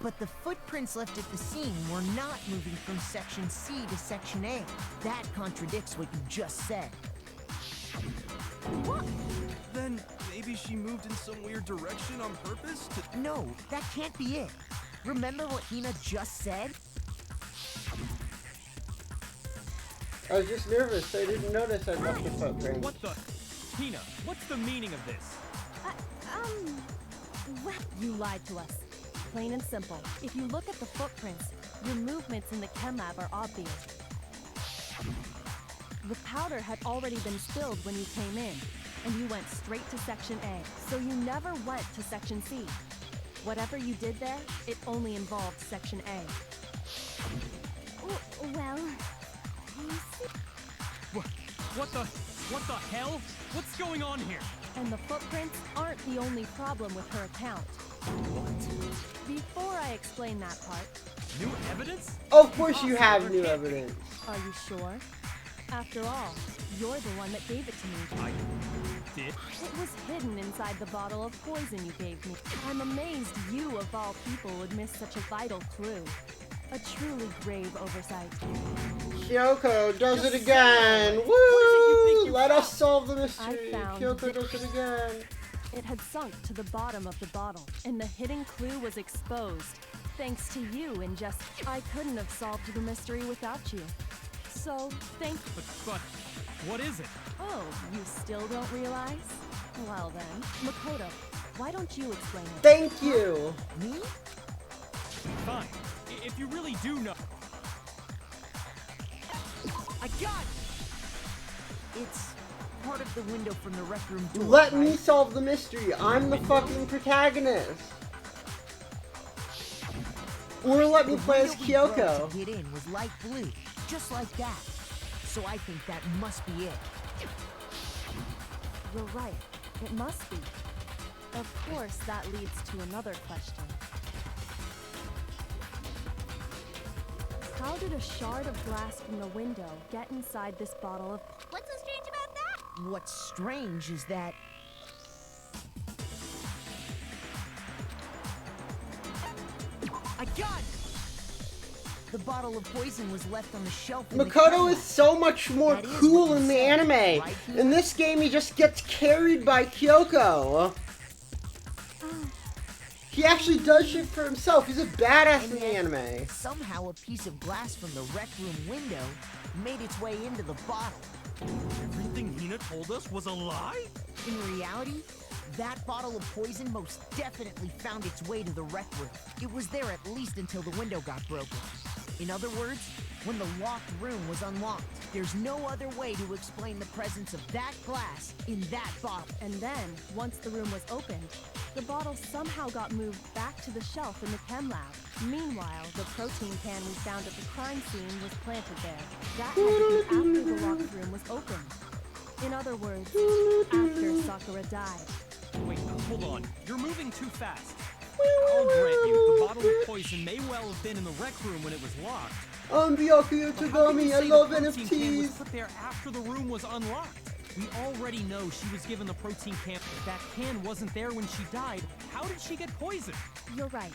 E: But the footprints left at the scene were not moving from Section C to Section A. That contradicts what you just said.
C: What?
F: Then maybe she moved in some weird direction on purpose to...
E: No, that can't be it. Remember what Hina just said?
A: I was just nervous. I didn't notice I left the footprint.
D: What the? Hina, what's the meaning of this?
C: Well,
G: You lied to us. Plain and simple. If you look at the footprints, your movements in the chem lab are obvious. The powder had already been spilled when you came in, and you went straight to Section A, so you never went to Section C. Whatever you did there, it only involved Section A.
I: Well,
D: What the hell? What's going on here?
G: And the footprints aren't the only problem with her account. Before I explain that part,
D: New evidence?
A: Of course you have new evidence.
G: are you sure? After all, you're the one that gave it to me.
D: I did?
G: It was hidden inside the bottle of poison you gave me. I'm amazed you, of all people, would miss such a vital clue. A truly grave oversight.
A: Kyoko does it again!
D: What is it you think
A: Woo!
D: you
A: Let
D: found?
A: us solve the mystery.
G: I found
A: Kyoko does it again.
G: It had sunk to the bottom of the bottle, and the hidden clue was exposed. Thanks to you, and just I couldn't have solved the mystery without you. So, thank
D: But what is it?
G: Oh, you still don't realize? Well then, Makoto, why don't you explain it?
A: Thank you.
E: Me?
D: Fine. If you really do know.
E: I got it! It's part of the window from the rec room door.
A: Let me
E: right?
A: solve the mystery. I'm the fucking protagonist. Or let me
E: The
A: play as
E: window we broke
A: Kyoko.
E: to get in was light blue, just like that. So I think that must be it.
G: You're right. It must be. Of course, that leads to another question. How did a shard of glass from the window get inside this bottle of...
C: What's so strange about that?
E: What's strange is that I got it! The bottle of poison was left on the shelf in the
A: Makoto
E: camera.
A: is so much more
E: That is
A: cool
E: what you
A: in the
E: said,
A: anime.
E: right?
A: In this game, he just gets carried by Kyoko. He actually does shit for himself. He's a badass in
E: And
A: the
E: yet,
A: anime.
E: somehow a piece of glass from the rec room window made its way into the bottle.
F: Everything Hina told us was a lie?
E: In reality, that bottle of poison most definitely found its way to the rec room. It was there at least until the window got broken. In other words, when the locked room was unlocked, there's no other way to explain the presence of that glass in that bottle.
G: And then, once the room was opened, the bottle somehow got moved back to the shelf in the chem lab. Meanwhile, the protein can we found at the crime scene was planted there. That had to be after the locked room was opened. In other words, after Sakura died.
D: Wait, hold on. You're moving too fast. I'll grant you, the bottle of poison may well have been in the rec room when it was locked.
A: I'm Byakuya
D: But how can you
A: Tagami. I
D: say
A: love
D: the protein can was
A: NFTs.
D: put there after the room was unlocked? We already know she was given the protein can. If that can wasn't there when she died, how did she get poisoned?
G: You're right.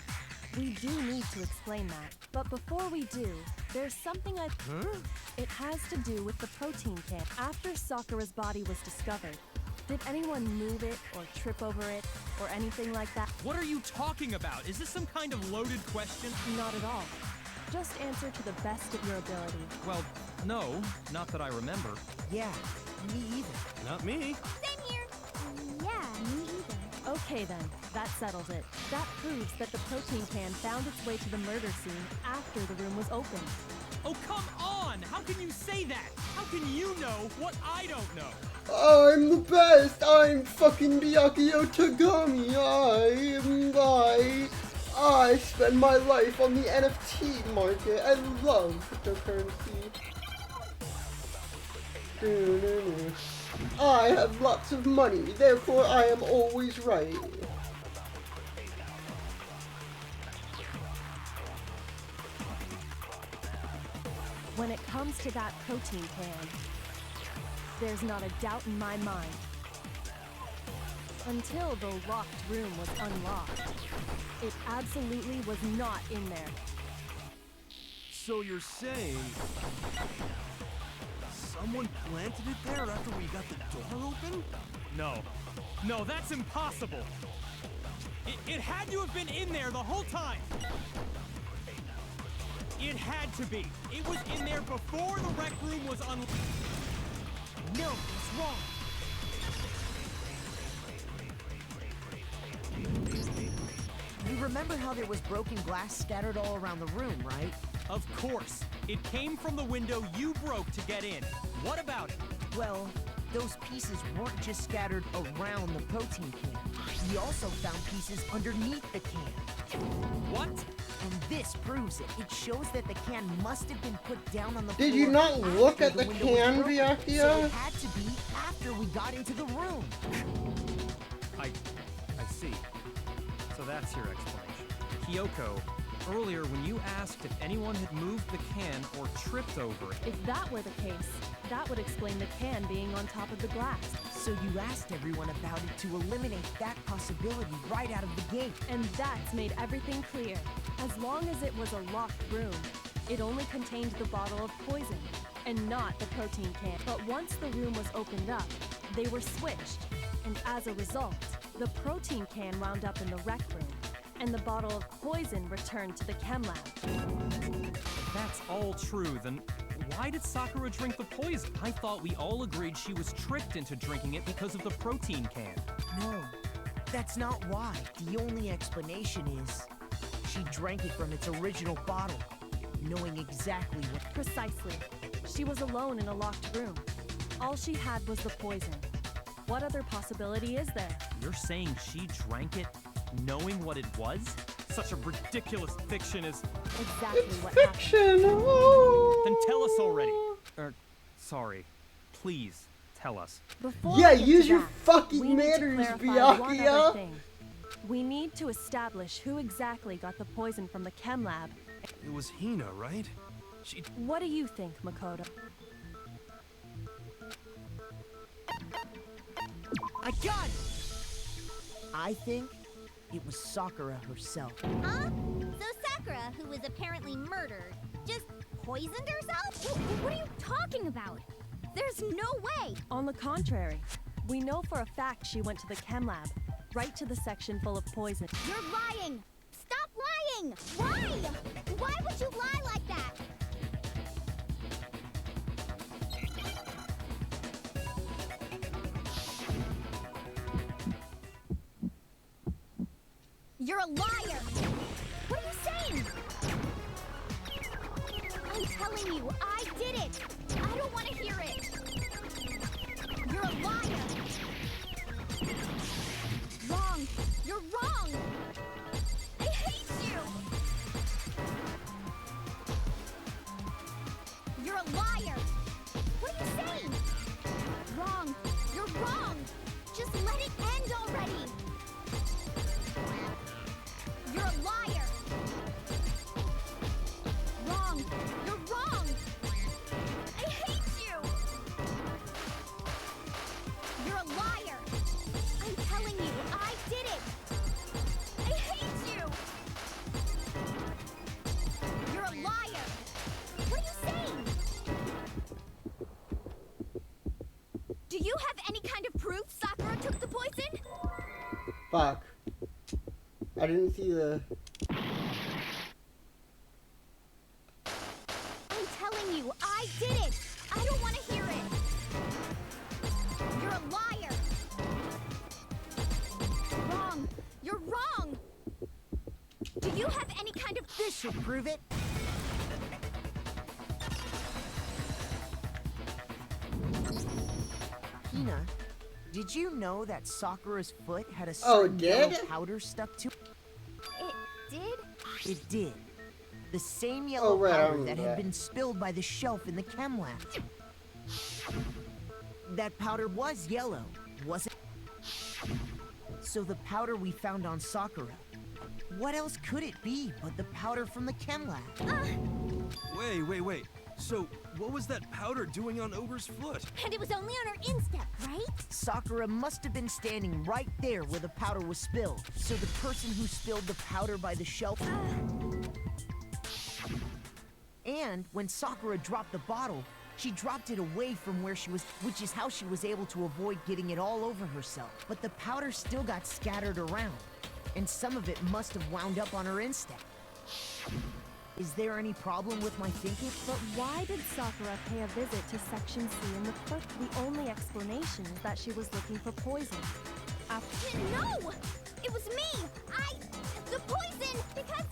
G: We do need to explain that. But before we do, there's something I've... It has to do with the protein can. After Sakura's body was discovered, did anyone move it or trip over it or anything like that?
D: What are you talking about? Is this some kind of loaded question?
G: Not at all. Just answer to the best of your ability.
D: Well, no, not that I remember.
E: Yeah, me either.
F: Not me.
C: Same here. Yeah, me either.
G: Okay then, that settles it. That proves that the protein can found its way to the murder scene after the room was opened.
D: Oh, come on! How can you say that? How can you know what I don't know?
A: I'm the best. I'm fucking Byakuya Tagami. I spend my life on the NFT market. I love cryptocurrency. I have lots of money, therefore I am always right.
G: When it comes to that protein can, there's not a doubt in my mind. Until the locked room was unlocked, it absolutely was not in there.
F: So you're saying someone planted it there after we got the door open?
D: No, that's impossible. It had to have been in there the whole time. It had to be. It was in there before the rec room was unlocked.
E: No, it's wrong. You remember how there was broken glass scattered all around the room, right?
D: Of course. It came from the window you broke to get in. What about it?
E: Well, those pieces weren't just scattered around the protein can. We also found pieces underneath the can.
D: What?
E: And this proves it. It shows that the can must have been put down on the
A: Did
E: floor
A: you not look
E: after
A: at the
E: window was
A: can,
E: broken. So
A: Byakuya?
E: it had to be after we got into the room.
D: I see. So that's your explanation. Kyoko, earlier when you asked if anyone had moved the can or tripped over it,
G: If that were the case, that would explain the can being on top of the glass.
E: So you asked everyone about it to eliminate that possibility right out of the gate.
G: And that's made everything clear. As long as it was a locked room, it only contained the bottle of poison, and not the protein can. But once the room was opened up, they were switched. And as a result, the protein can wound up in the rec room, and the bottle of poison returned to the chem lab.
D: if that's all true, then why did Sakura drink the poison? I thought we all agreed she was tricked into drinking it because of the protein can.
E: No, that's not why. The only explanation is she drank it from its original bottle, knowing exactly what.
G: Precisely. She was alone in a locked room. All she had was the poison. What other possibility is there?
D: You're saying she drank it knowing what it was? Such a ridiculous fiction is...
G: Exactly what happened.
A: Fiction! Oh.
D: Then tell us already. Sorry. Please, tell us.
G: Before
A: Yeah,
G: we get
A: use
G: to
A: your
G: that,
A: fucking
G: we need to
A: manners,
G: clarify one
A: Byakuya.
G: other thing. We need to establish who exactly got the poison from the chem lab.
F: It was Hina, right? She...
G: What do you think, Makoto?
E: I got it! I think it was Sakura herself.
C: Huh? So Sakura, who was apparently murdered, just poisoned herself?
I: What are you talking about? There's no way!
G: On the contrary, we know for a fact she went to the chem lab, right to the section full of poison.
C: You're lying! Stop lying! Why? Why would you lie like that? You're a liar! What are you saying? I'm telling you, I did it! I don't want to hear it! You're a liar! Wrong! You're wrong! I hate you! You're a liar! What are you saying? Wrong! You're wrong! Just let it end already! You're a liar! Wrong! You're wrong! I hate you! You're a liar! I'm telling you, I did it! I hate you! You're a liar! What are you saying? Do you have any kind of proof Sakura took the poison?
A: Fuck. I didn't see the...
C: I'm telling you, I did it! I don't want to hear it! You're a liar! Wrong! You're wrong! Do you have any kind of...
E: This should prove it. Hina, did you know that Sakura's foot had a certain yellow
A: did?
E: powder stuck to it?
C: It did?
E: It did. The same yellow
A: right, I
E: powder
A: remember
E: that
A: that.
E: had been spilled by the shelf in the chem lab. That powder was yellow, wasn't it? So the powder we found on Sakura, what else could it be but the powder from the chem lab?
F: Wait. So, what was that powder doing on Ogre's foot?
C: And it was only on her instep, right?
E: Sakura must have been standing right there where the powder was spilled. So the person who spilled the powder by the shelf... And when Sakura dropped the bottle, she dropped it away from where she was, which is how she was able to avoid getting it all over herself. But the powder still got scattered around, and some of it must have wound up on her instep. Is there any problem with my thinking?
G: But why did Sakura pay a visit to Section C in the first? The only explanation is that she was looking for poison. After
C: No! It was me! The poison! Because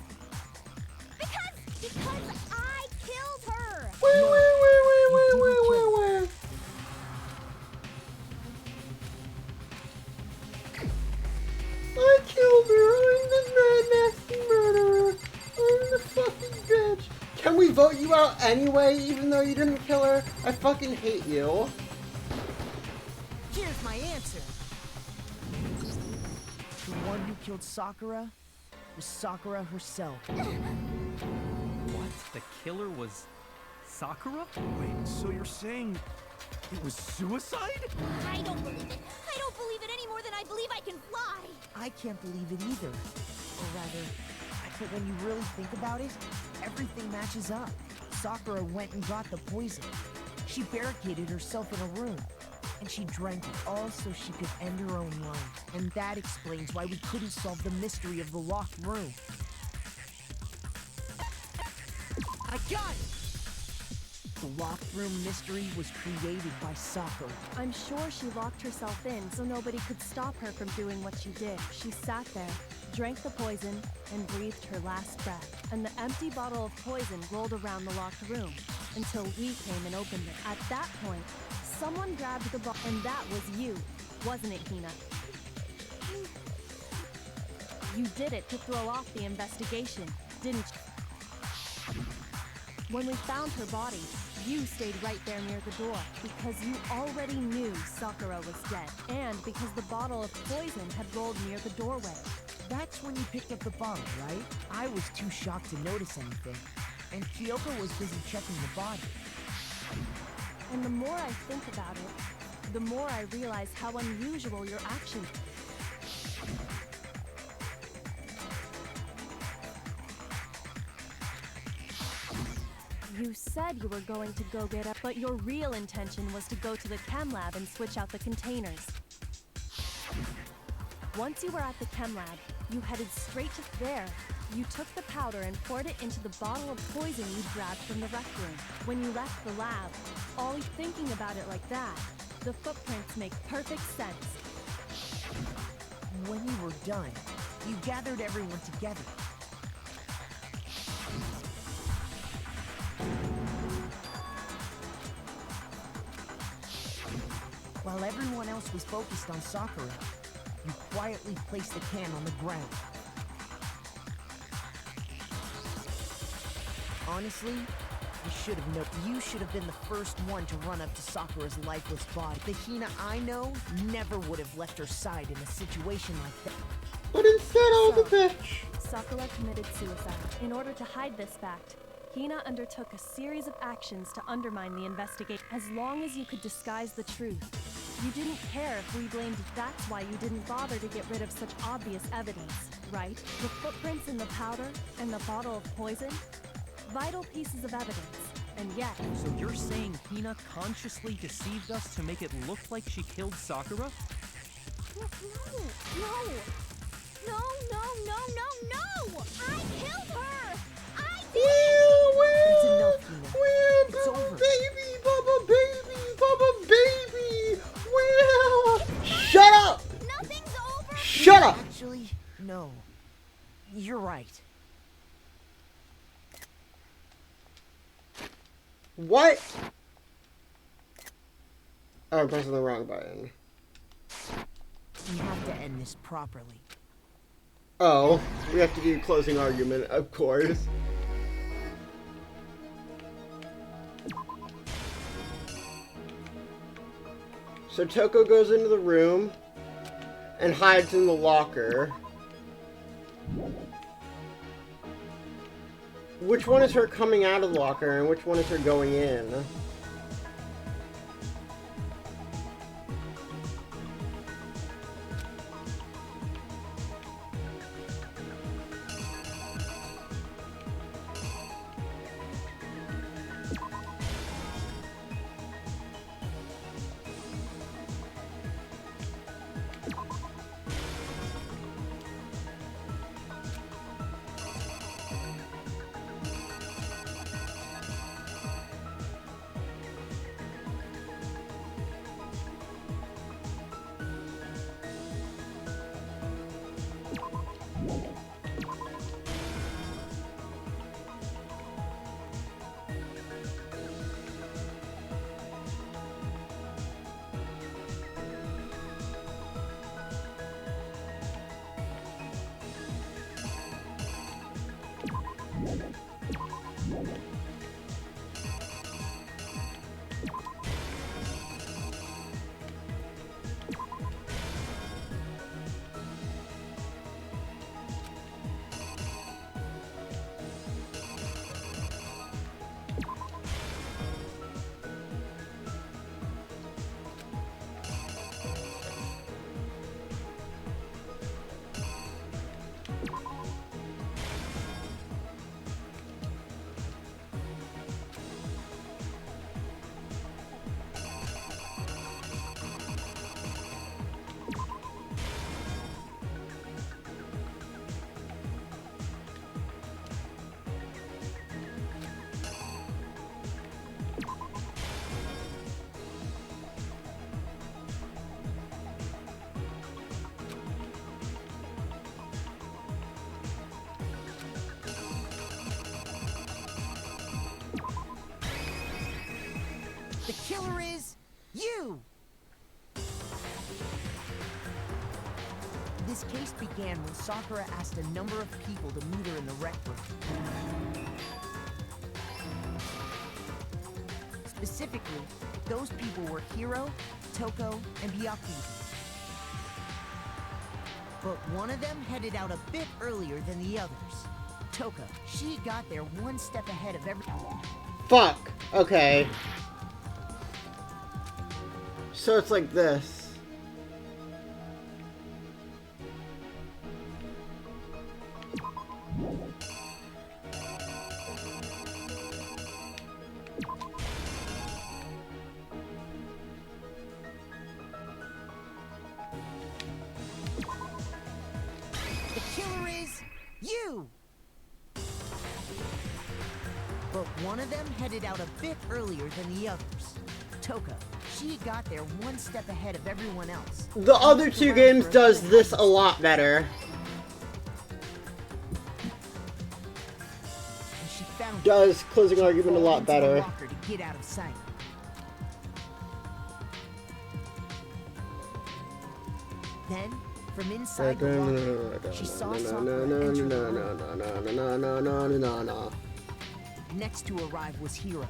C: I killed her!
A: Wait. you out anyway, even though you didn't kill her? I fucking hate you.
E: Here's my answer. The one who killed Sakura was Sakura herself.
D: What? The killer was Sakura?
F: Wait, so you're saying it was suicide?
C: I don't believe it. I don't believe it any more than I believe I can fly.
E: I can't believe it either. Or rather, but when you really think about it, everything matches up. Sakura went and got the poison. She barricaded herself in a room, and she drank it all so she could end her own life. And that explains why we couldn't solve the mystery of the locked room. I got it! The locked room mystery was created by Sakura.
G: I'm sure she locked herself in so nobody could stop her from doing what she did. She sat there, drank the poison, and breathed her last breath. And the empty bottle of poison rolled around the locked room until we came and opened it. At that point, someone grabbed the bottle, and that was you, wasn't it, Hina? You did it to throw off the investigation, didn't you? When we found her body, you stayed right there near the door because you already knew Sakura was dead, and because the bottle of poison had rolled near the doorway.
E: That's when you picked up the bottle, right? I was too shocked to notice anything, and Kyoko was busy checking the body.
G: And the more I think about it, the more I realize how unusual your actions. You said you were going to go get up, but your real intention was to go to the chem lab and switch out the containers. Once you were at the chem lab, you headed straight to there. You took the powder and poured it into the bottle of poison you grabbed from the rec room. When you left the lab, all thinking about it like that, the footprints make perfect sense.
E: When you were done, you gathered everyone together. While everyone else was focused on Sakura, you quietly placed the can on the ground. Honestly, you should have been the first one to run up to Sakura's lifeless body. The Hina I know never would have left her side in a situation like that.
A: But instead I was a bitch.
G: Sakura committed suicide. In order to hide this fact, Hina undertook a series of actions to undermine the investigation. As long as you could disguise the truth, you didn't care if we blamed you. That's why you didn't bother to get rid of such obvious evidence, right? The footprints in the powder and the bottle of poison? Vital pieces of evidence, and yet...
D: So you're saying Hina consciously deceived us to make it look like she killed Sakura?
C: No! I killed her! I did!
E: It's enough, Hina. It's over.
A: Baby! Well, shut up!
C: Nothing's over!
A: Shut up!
E: Actually, no. You're right.
A: What? Oh, I'm pressing the wrong button.
E: We have to end this properly.
A: Oh, we have to do closing argument, of course. So Toko goes into the room and hides in the locker. Which one is her coming out of the locker and which one is her going in?
E: The killer is you! This case began when Sakura asked a number of people to meet her in the rec room. Specifically, those people were Hiro, Toko, and Byakuya. But one of them headed out a bit earlier than the others. Toko, she got there one step ahead of everyone.
A: Fuck. Okay. So it's like this.
E: The killer is you! But one of them headed out a bit earlier than the others. Toko, she got there one step ahead of everyone else.
A: The other two games does this a lot better.
E: And she found
A: Does closing argument a lot
E: into the
A: better.
E: locker to get out of sight. Then, from inside the locker, she saw Sakura enter the room. Next to arrive was Hiro.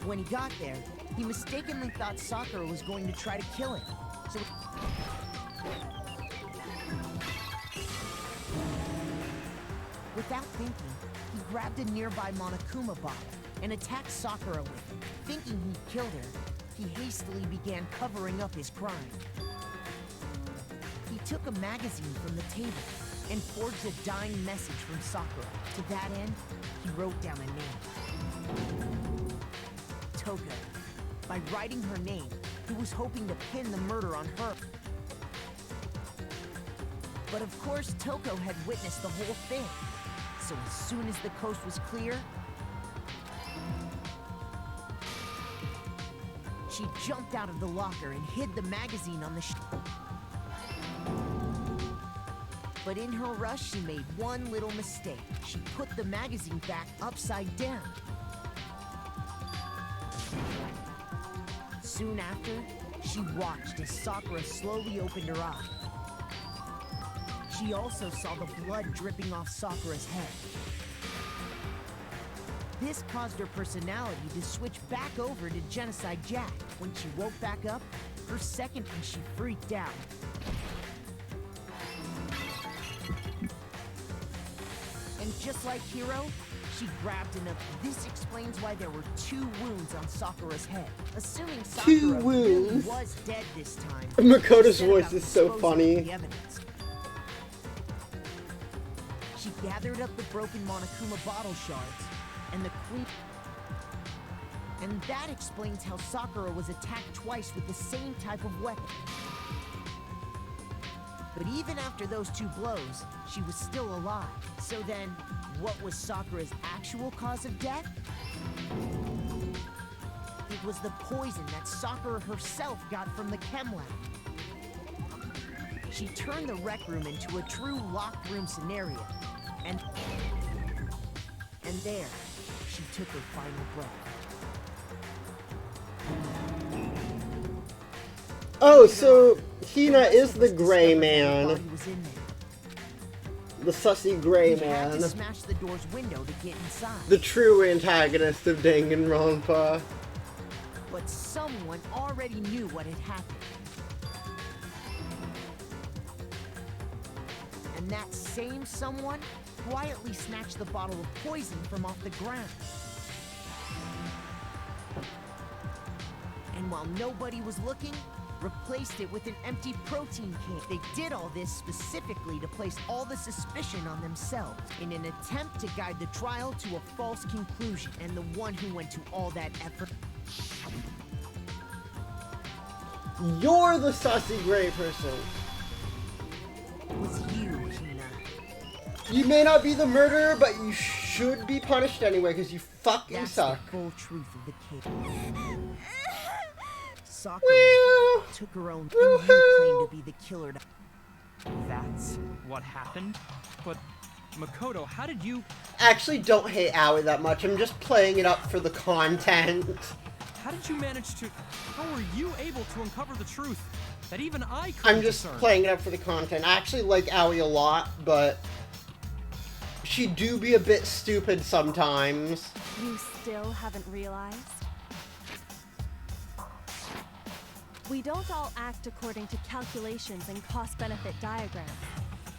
E: When he got there, he mistakenly thought Sakura was going to try to kill him. So without thinking, he grabbed a nearby Monokuma bottle and attacked Sakura with it. Thinking he'd killed her, he hastily began covering up his crime. He took a magazine from the table and forged a dying message from Sakura. To that end, he wrote down a name. Toko. By writing her name, he was hoping to pin the murder on her. But of course, Toko had witnessed the whole thing. So as soon as the coast was clear, she jumped out of the locker and hid the magazine on the But in her rush, she made one little mistake. She put the magazine back upside down. Soon after, she watched as Sakura slowly opened her eye. She also saw the blood dripping off Sakura's head. This caused her personality to switch back over to Genocide Jack. When she woke back up, her second piece, she freaked out. And just like Hiro, she grabbed enough. This explains why there were 2 wounds on Sakura's head. Assuming Sakura really was dead this time.
A: Makoto's voice is so funny.
E: She gathered up the broken Monokuma bottle shards, and the queen. And that explains how Sakura was attacked twice with the same type of weapon. But even after those 2 blows, she was still alive. So then, what was Sakura's actual cause of death? It was the poison that Sakura herself got from the chem lab. She turned the rec room into a true locked room scenario. And there, she took her final breath.
A: Oh, so Hina is the gray man. The sussy gray man.
E: Smash the door's window to get inside.
A: The true antagonist of Danganronpa.
E: But someone already knew what had happened. And that same someone quietly snatched the bottle of poison from off the ground. And while nobody was looking, replaced it with an empty protein can. They did all this specifically to place all the suspicion on themselves in an attempt to guide the trial to a false conclusion. And the one who went to all that effort.
A: You're the sussy gray person.
E: Was you, Hina.
A: You may not be the murderer, but you should be punished anyway because you fucking suck.
E: The full truth of the case. Sakura took her own and you claimed to be the killer.
D: That's what happened? But Makoto, how did you...
A: I actually don't hate Aoi that much. I'm just playing it up for the content.
D: How did you manage to... How were you able to uncover the truth that even I couldn't
A: I'm just
D: discern?
A: playing it up for the content. I actually like Aoi a lot, but she do be a bit stupid sometimes.
G: You still haven't realized? We don't all act according to calculations and cost-benefit diagrams.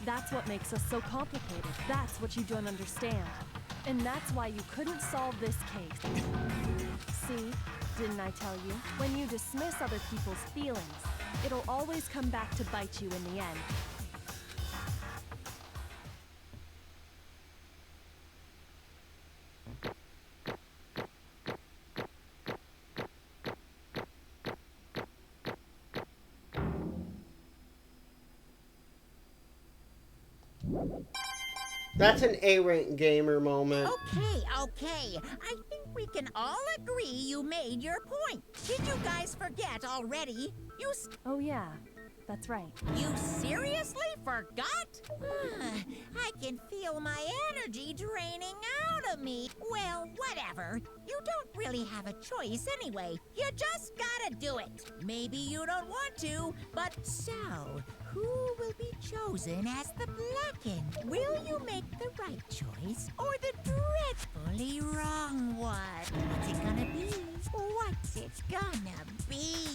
G: That's what makes us so complicated. That's what you don't understand. And that's why you couldn't solve this case. See? Didn't I tell you? When you dismiss other people's feelings, it'll always come back to bite you in the end.
A: That's an A-rank gamer moment.
B: Okay. I think we can all agree you made your point. Did you guys forget already?
G: Oh yeah, that's right.
B: You seriously forgot? I can feel my energy draining out of me. Well, whatever. You don't really have a choice anyway. You just gotta do it. Maybe you don't want to, but so, who will be chosen as the Blackened? Will you make the right choice or the dreadfully wrong one? What's it gonna be? What's it gonna be?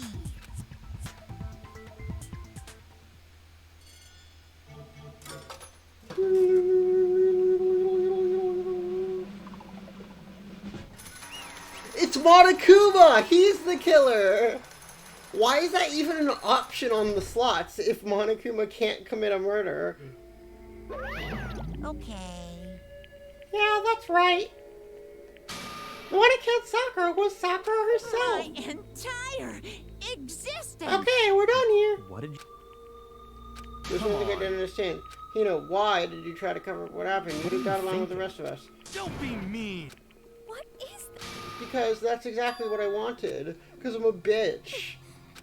A: It's Monokuma! He's the killer! Why is that even an option on the slots if Monokuma can't commit a murder?
B: Okay.
A: Yeah, that's right. The one who killed Sakura was Sakura herself.
B: My entire existence!
A: Okay, we're done here.
D: What did you...
A: There's one thing I didn't understand. Why did you try to cover up what happened? You could have got along with the rest of us.
F: Don't be mean.
C: What is this?
A: Because that's exactly what I wanted. Because I'm a bitch.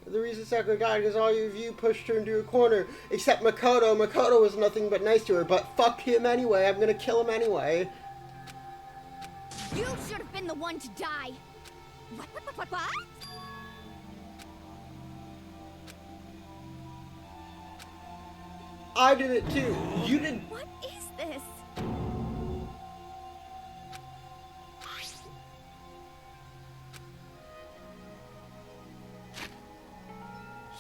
A: The reason Sakura died is all of you pushed her into a corner. Except Makoto. Makoto was nothing but nice to her. But fuck him anyway. I'm gonna kill him anyway.
I: You should have been the one to die. What?
A: I did it too. You did.
C: What is this?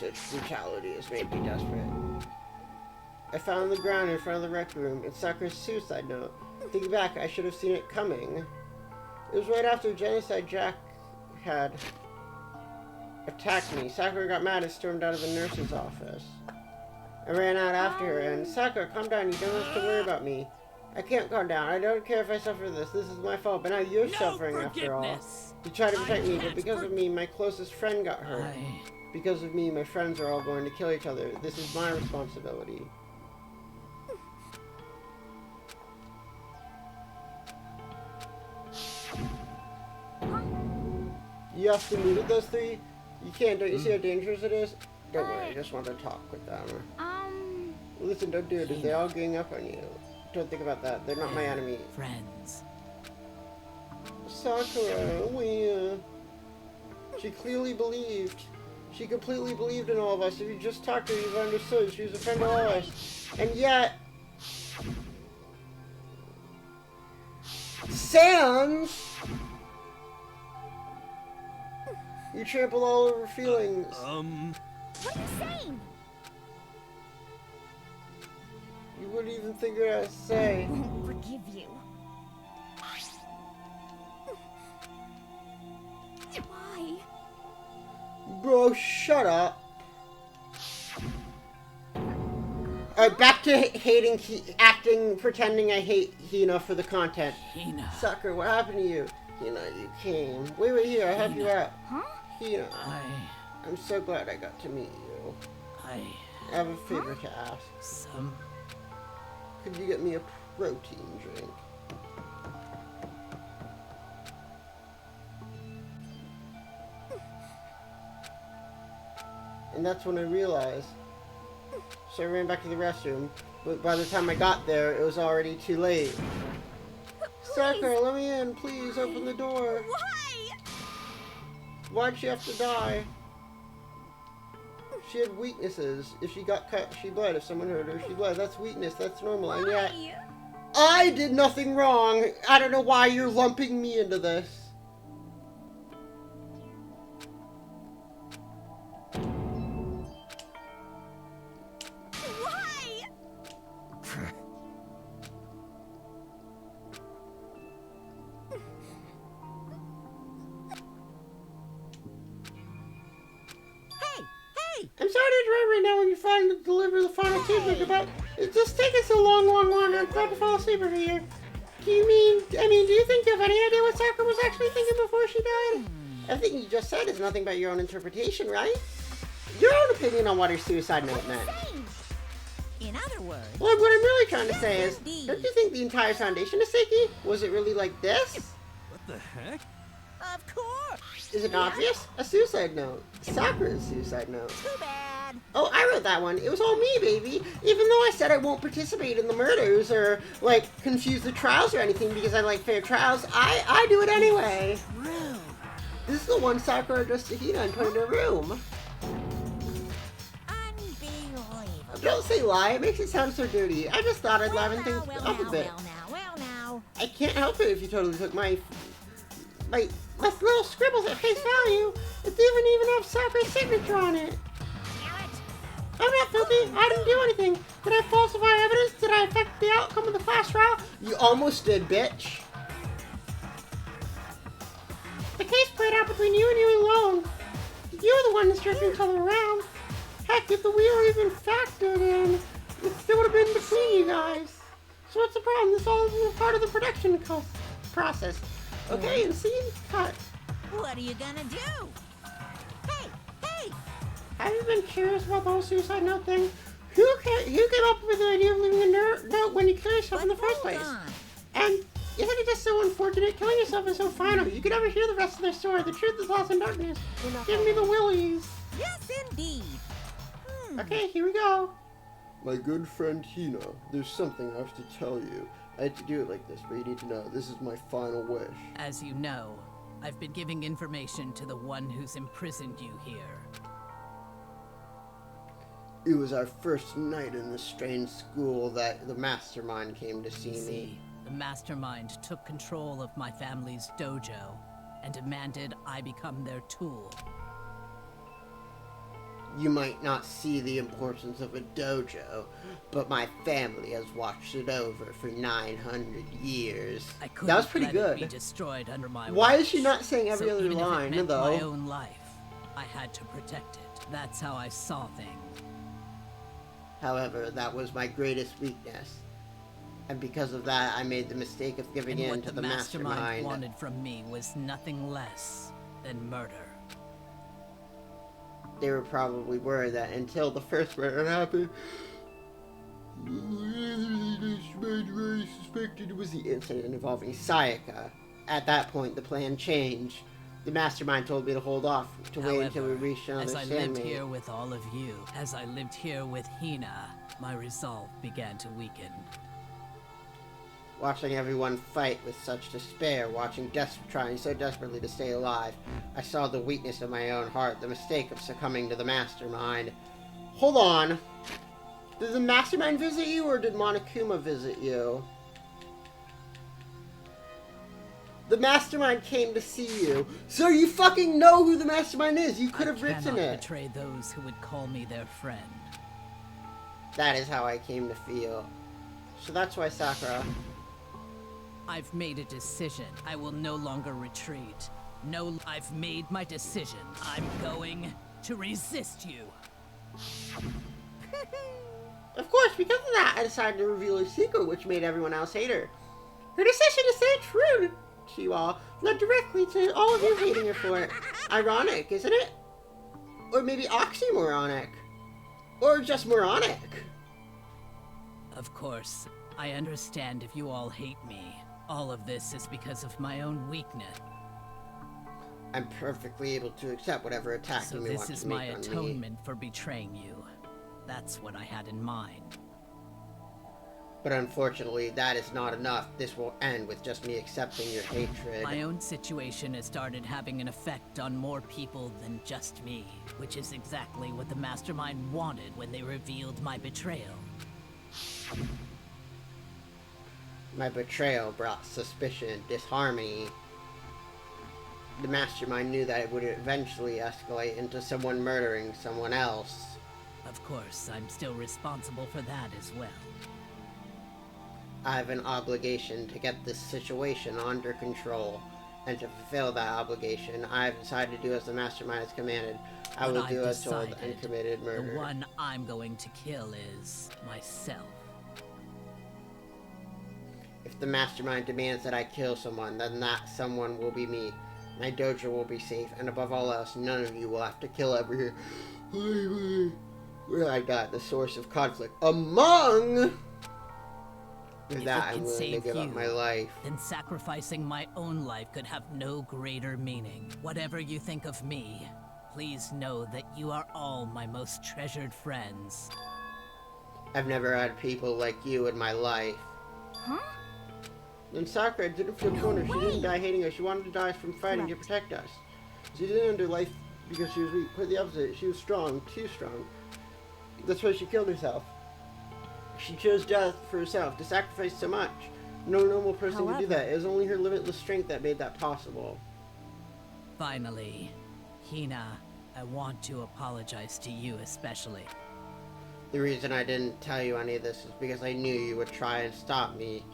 A: Such brutality has made me desperate. I found the ground in front of the rec room. It's Sakura's suicide note. Thinking back, I should have seen it coming. It was right after Genocide Jack had attacked me. Sakura got mad and stormed out of the nurse's office. I ran out after her and, Sakura, calm down. You don't have to worry about me. I can't calm down. I don't care if I suffer this. This is my fault, but now you're suffering after all. You tried to protect me, but because of me, my closest friend got hurt. Because of me, my friends are all going to kill each other. This is my responsibility. You have to meet with those three? You can't, don't you see how dangerous it is? Don't worry, I just want to talk with them. Listen, don't do it. If they all gang up on you, don't think about that. They're not my enemy.
B: Friends.
A: Sakura, she clearly believed. She completely believed in all of us. If you just talked to her, you've understood. She was a friend of all of us. And yet... Sans! You trample all over feelings.
C: What are you saying?
A: You wouldn't even figure out what to say.
C: I won't forgive you. Why?
A: Bro, shut up. Alright, back to hating, pretending I hate Hina for the content.
B: Hina.
A: Sakura, what happened to you? Hina, you came. Wait here, I'll help you out.
C: Huh?
A: Hina, I'm so glad I got to meet you. I have a favor to ask. Could you get me a protein drink? And that's when I realized. So I ran back to the restroom, But by the time I got there, it was already too late. Sakura, let me in. Please open the door.
C: Why?
A: Why'd she have to die? She had weaknesses. If she got cut, she bled. If someone hurt her, she bled. That's weakness. That's normal. And yet, I did nothing wrong. I don't know why you're lumping me into this.
C: Why?
A: I'm sorry to interrupt right now when you're trying to deliver the final feedback about it's just taking so long. I'm about to fall asleep over here. Do you do you think you have any idea what Sakura was actually thinking before she died? Everything you just said is nothing but your own interpretation, right? Your own opinion on what her suicide note meant.
B: In other words,
A: Well, what I'm really trying to say is, don't you think the entire foundation is shaky? Was it really like this?
F: What the heck?
B: of course.
A: Is it obvious? A suicide note. Sakura's suicide note.
B: Too bad.
A: Oh, I wrote that one. It was all me, baby. Even though I said I won't participate in the murders or, like, confuse the trials or anything because I like fair trials, I do it anyway.
B: Rude.
A: This is the one Sakura addressed to Hina and put in her room.
B: Unbelievable.
A: Don't say lie. It makes it sound so dirty. I just thought I'd liven things up a bit.
B: Well now.
A: I can't help it if you totally took my little scribbles at face value. It didn't even have Sakura's signature on it. I'm not filthy. I didn't do anything. Did I falsify evidence? Did I affect the outcome of the class trial? You almost did, bitch. The case played out between you and you alone. You were the one that's jerking each other around. Heck, if the wheel even factored in, it still would have been between you guys. So what's the problem? This all is part of the production process. Okay, and scene cut.
B: What are you gonna do? Hey!
A: Have you been curious about the whole suicide note thing? Who came up with the idea of leaving a note when you kill yourself in the first place? And isn't it just so unfortunate? Killing yourself is so final. You could never hear the rest of their story. The truth is lost in darkness. Give me the willies.
B: Yes, indeed.
A: Okay, here we go. My good friend Hina, there's something I have to tell you. I had to do it like this, but you need to know, this is my final wish.
J: As you know, I've been giving information to the one who's imprisoned you here.
A: It was our first night in the strange school that the mastermind came to see me.
J: The mastermind took control of my family's dojo and demanded I become their tool.
A: You might not see the importance of a dojo, but my family has watched it over for 900 years. That was pretty good.
J: Be destroyed under my
A: Why
J: watch.
A: is she not saying every other
J: even
A: line,
J: if it meant
A: though?
J: my own life, I had to protect it. That's how I saw things.
A: However, that was my greatest weakness. And because of that, I made the mistake of giving in to the mastermind.
J: Wanted from me was nothing less than murder.
A: They were probably worried that until the first murder happened, they suspected it was the incident involving Sayaka. At that point, the plan changed. The mastermind told me to hold off, to wait until we reached another
J: as I
A: stalemate.
J: lived here with all of you, as I lived here with Hina, my resolve began to weaken.
A: Watching everyone fight with such despair, trying so desperately to stay alive, I saw the weakness of my own heart, the mistake of succumbing to the mastermind. Hold on. Did the mastermind visit you, or did Monokuma visit you? The mastermind came to see you. So you fucking know who the mastermind is. You could have written
J: I
A: it.
J: cannot betray those who would call me their friend.
A: That is how I came to feel. So that's why Sakura...
J: I've made a decision. I will no longer retreat. No, I've made my decision. I'm going to resist you.
A: Of course, because of that, I decided to reveal her secret, which made everyone else hate her. Her decision to stay true to you all led directly to all of you hating her for it. Ironic, isn't it? Or maybe oxymoronic. Or just moronic.
J: Of course, I understand if you all hate me. All of this is because of my own weakness.
A: I'm perfectly able to accept whatever attack
J: So
A: you may want
J: this is
A: to
J: my
A: make on me.
J: atonement for betraying you. That's what I had in mind.
A: But unfortunately, that is not enough. This will end with just me accepting your hatred.
J: My own situation has started having an effect on more people than just me, which is exactly what the Mastermind wanted when they revealed my betrayal.
A: My betrayal brought suspicion, disharmony. The Mastermind knew that it would eventually escalate into someone murdering someone else.
J: Of course, I'm still responsible for that as well.
A: I have an obligation to get this situation under control, and to fulfill that obligation, I have decided to do as the Mastermind has commanded. I will do as told and committed murder.
J: The one I'm going to kill is myself.
A: If the Mastermind demands that I kill someone, then that someone will be me. My dojo will be safe, and above all else, none of you will have to kill every... Where I got the source of conflict among... With that, I'm willing to give up my life.
J: Then sacrificing my own life could have no greater meaning. Whatever you think of me, please know that you are all my most treasured friends.
A: I've never had people like you in my life.
I: Huh?
A: And Sakura didn't feel cornered. She didn't die hating us. She wanted to die from fighting to protect us. She didn't end her life because she was weak. Quite the opposite. She was strong. Too strong. That's why she killed herself. She chose death for herself, to sacrifice so much. No normal person could do that. It was only her limitless strength that made that possible.
J: Finally, Hina, I want to apologize to you especially.
A: The reason I didn't tell you any of this is because I knew you would try and stop me.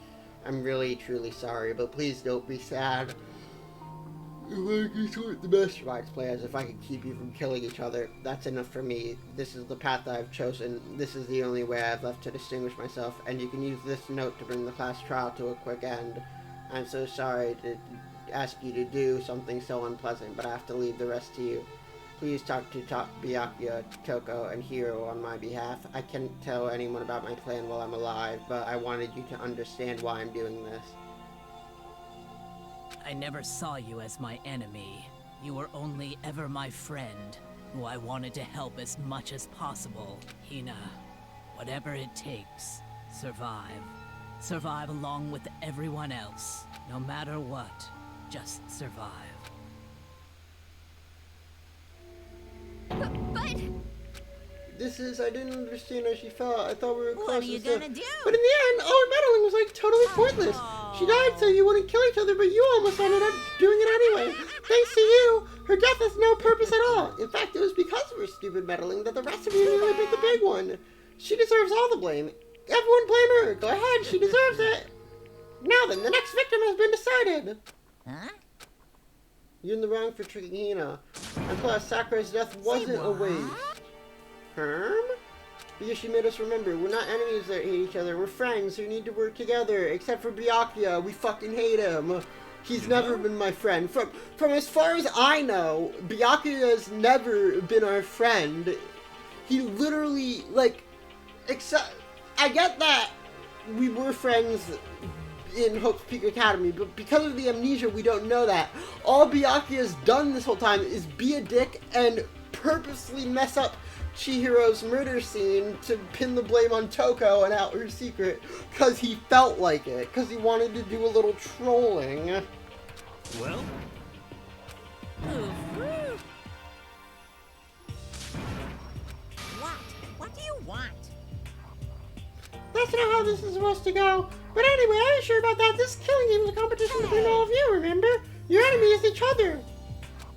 A: I'm really, truly sorry, but please don't be sad. If I could sort the Mastermind's plans, if I could keep you from killing each other, that's enough for me. This is the path I've chosen. This is the only way I've left to distinguish myself, and you can use this note to bring the class trial to a quick end. I'm so sorry to ask you to do something so unpleasant, but I have to leave the rest to you. Please talk to Byakuya, Toko, and Hiro on my behalf. I can't tell anyone about my plan while I'm alive, but I wanted you to understand why I'm doing this.
J: I never saw you as my enemy. You were only ever my friend, who I wanted to help as much as possible. Hina, whatever it takes, survive. Survive along with everyone else. No matter what, just survive.
I: But...
A: I didn't understand how she felt. I thought we were close.
B: What are you gonna do?
A: But in the end, all her meddling was like totally pointless. She died so you wouldn't kill each other, but you almost ended up doing it anyway. Thanks to you, her death has no purpose at all. In fact, it was because of her stupid meddling that the rest of you really bit the big one. She deserves all the blame. Everyone blame her. Go ahead, she deserves it. Now then, the next victim has been decided.
B: Huh?
A: You're in the wrong for tricking Hina. And plus, Sakura's death wasn't a waste. Herm? Because she made us remember, we're not enemies that hate each other, we're friends who need to work together, except for Byakuya, we fucking hate him. He's never been my friend. From as far as I know, Byakuya's never been our friend. He literally, like, except, I get that we were friends in Hope's Peak Academy, but because of the amnesia, we don't know that. All Byakuya's done this whole time is be a dick and purposely mess up Chihiro's murder scene to pin the blame on Toko and out her secret, because he felt like it, because he wanted to do a little trolling.
F: Well?
B: What do you want?
A: That's not how this is supposed to go. But anyway, I ain't sure about that. This killing game is a competition between all of you, remember? Your enemy is each other.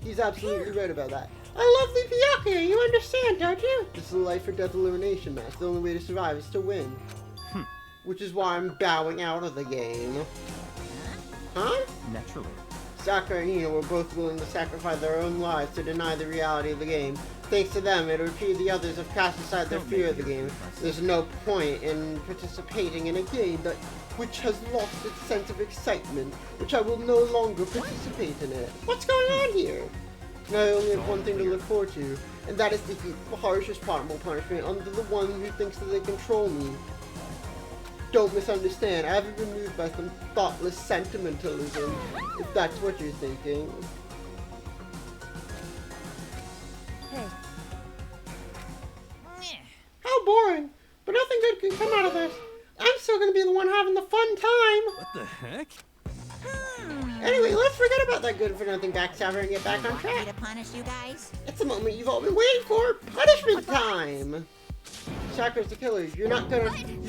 A: He's absolutely right about that. I love the Byakuya, you understand, don't you? This is a life or death elimination match. The only way to survive is to win. Which is why I'm bowing out of the game. Huh?
D: Naturally.
A: Sakura and Hina were both willing to sacrifice their own lives to deny the reality of the game. Thanks to them, it would appear the others have cast aside their fear of the game. There's no point in participating in a game which has lost its sense of excitement, which I will no longer participate in it. What's going on here? I only have one thing to look forward to, and that is to heap the harshest possible punishment onto the one who thinks that they control me. Don't misunderstand, I haven't been moved by some thoughtless sentimentalism, if that's what you're thinking.
G: Hey,
A: How boring! But nothing good can come out of this. I'm still gonna be that good for nothing backstabber and get back on
B: Want me
A: track.
B: to punish you guys?
A: It's the moment you've all been waiting for. Punishment time. Sakura's the killer. You're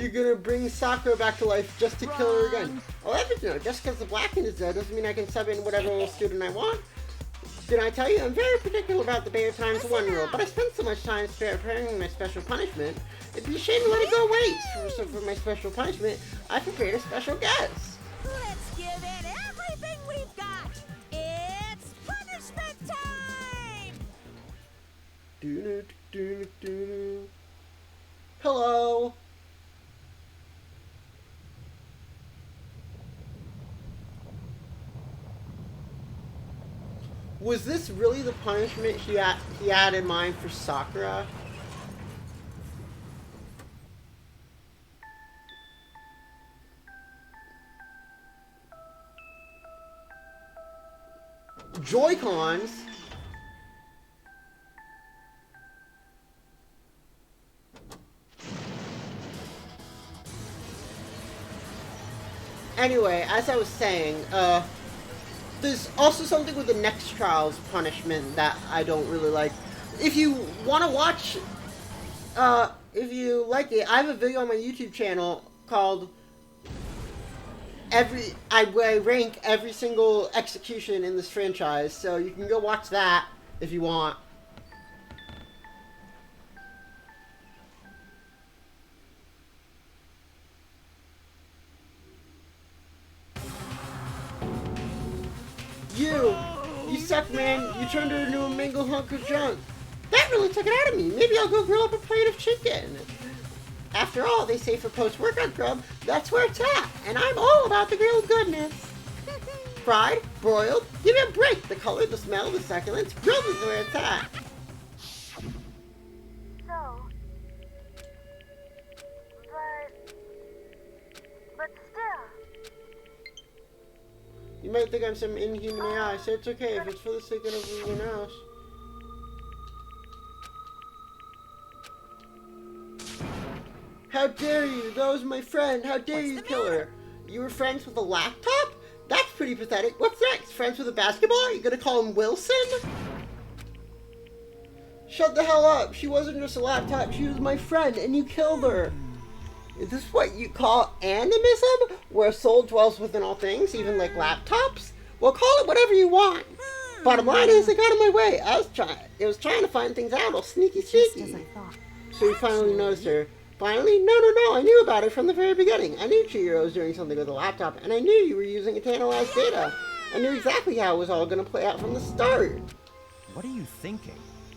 A: gonna bring Sakura back to life just to kill her again. Oh, heavens no. Just because the Blackened is dead doesn't mean I can sub in whatever little student I want. Did I tell you? I'm very particular about the Bear Times 1 rule, but I spent so much time preparing my special punishment, it'd be a shame to let it go waste. So for my special punishment, I prepared a special guest.
B: Let's give it everything we've got. It's punishment time!
A: Do-do-do-do-do. Hello. Was this really the punishment he had in mind for Sakura? Joy-Cons? Anyway, as I was saying, there's also something with the next trial's punishment that I don't really like. If you want to watch, if you like it, I have a video on my YouTube channel called I rank every single execution in this franchise, so you can go watch that if you want. You suck, man. You turned her into a mangled hunk of junk. That really took it out of me. Maybe I'll go grill up a plate of chicken. After all, they say for post-workout grub, that's where it's at. And I'm all about the grilled goodness. Fried, broiled, give me a break. The color, the smell, the succulence, grilled is where it's at.
C: But still.
A: You might think I'm some inhuman AI, so it's okay if it's for the sake of everyone else. How dare you? That was my friend. How dare you kill her? You were friends with a laptop? That's pretty pathetic. What's next? Friends with a basketball? You gonna call him Wilson? Shut the hell up. She wasn't just a laptop. She was my friend, and you killed her. Is this what you call animism? Where a soul dwells within all things, even like laptops? Well, call it whatever you want. Bottom line is, I got in my way. It was trying to find things out all sneaky.
G: Just as I thought.
A: So you finally noticed her. Finally? No, I knew about it from the very beginning. I knew Chihiro was doing something with the laptop, and I knew you were using it to analyze data. I knew exactly how it was all going to play out from the start.
D: What are you thinking?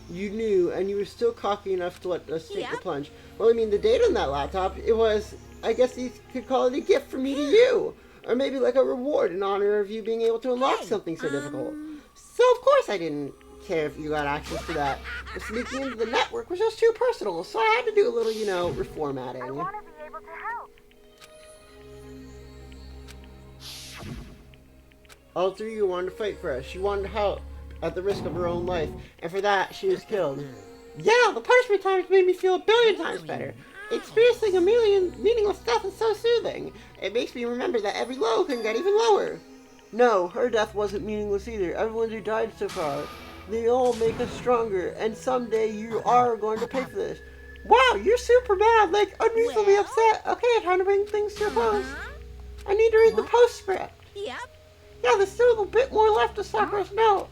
A: You knew, and you were still cocky enough to let us take the plunge. Well, I mean, the data on that laptop, it was, I guess you could call it a gift from me to you. Or maybe like a reward in honor of you being able to unlock something so difficult. So, of course, I didn't care if you got access to that. But sneaking into the network was just too personal, so I had to do a little, reformatting.
C: I want to be able to help.
A: All three of you wanted to fight for us. She wanted to help at the risk of her own life, and for that, she was killed. Yeah, the punishment times made me feel 1,000,000,000 times better. Experiencing a million meaningless death is so soothing. It makes me remember that every low can get even lower. No, her death wasn't meaningless either. Everyone who died so far. They all make us stronger, and someday you are going to pay for this. Wow, you're super mad, like unreasonably upset. Okay, time to bring things to a close. I need to read the postscript.
B: Yep.
A: Yeah, there's still a bit more left to Sakura's note.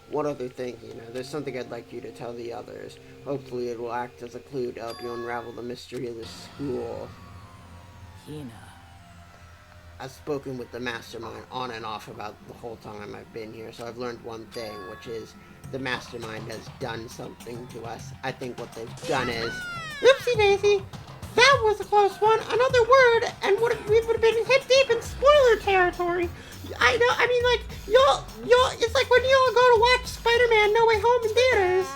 A: One other thing, there's something I'd like you to tell the others. Hopefully it will act as a clue to help you unravel the mystery of the school.
J: Hina.
A: I've spoken with the mastermind on and off about the whole time I've been here, so I've learned one thing, which is the mastermind has done something to us. I think what they've done is... Oopsie daisy! That was a close one. Another word, and we would have been hip deep in spoiler territory. I know, I mean, like, y'all, it's like when y'all go to watch Spider-Man No Way Home in theaters.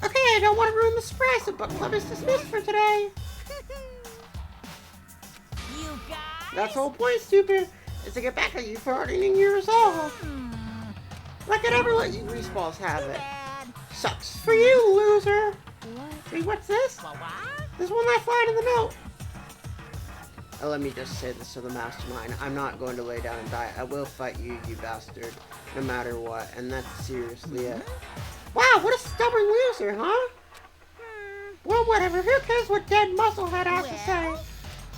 A: Okay, I don't want to ruin the surprise. The book club is dismissed for today.
B: You guys?
A: That's the whole point, stupid. Is to get back at you for hardening your resolve. Like I never let you greaseballs have it. Sucks for you, loser.
G: What?
A: Wait, what's this?
B: What?
A: There's one last line in the note. let me just say this to the mastermind. I'm not going to lay down and die. I will fight you, you bastard, no matter what. And that's seriously it. Wow, what a stubborn loser, huh? Well, whatever. Who cares what dead musclehead has to say?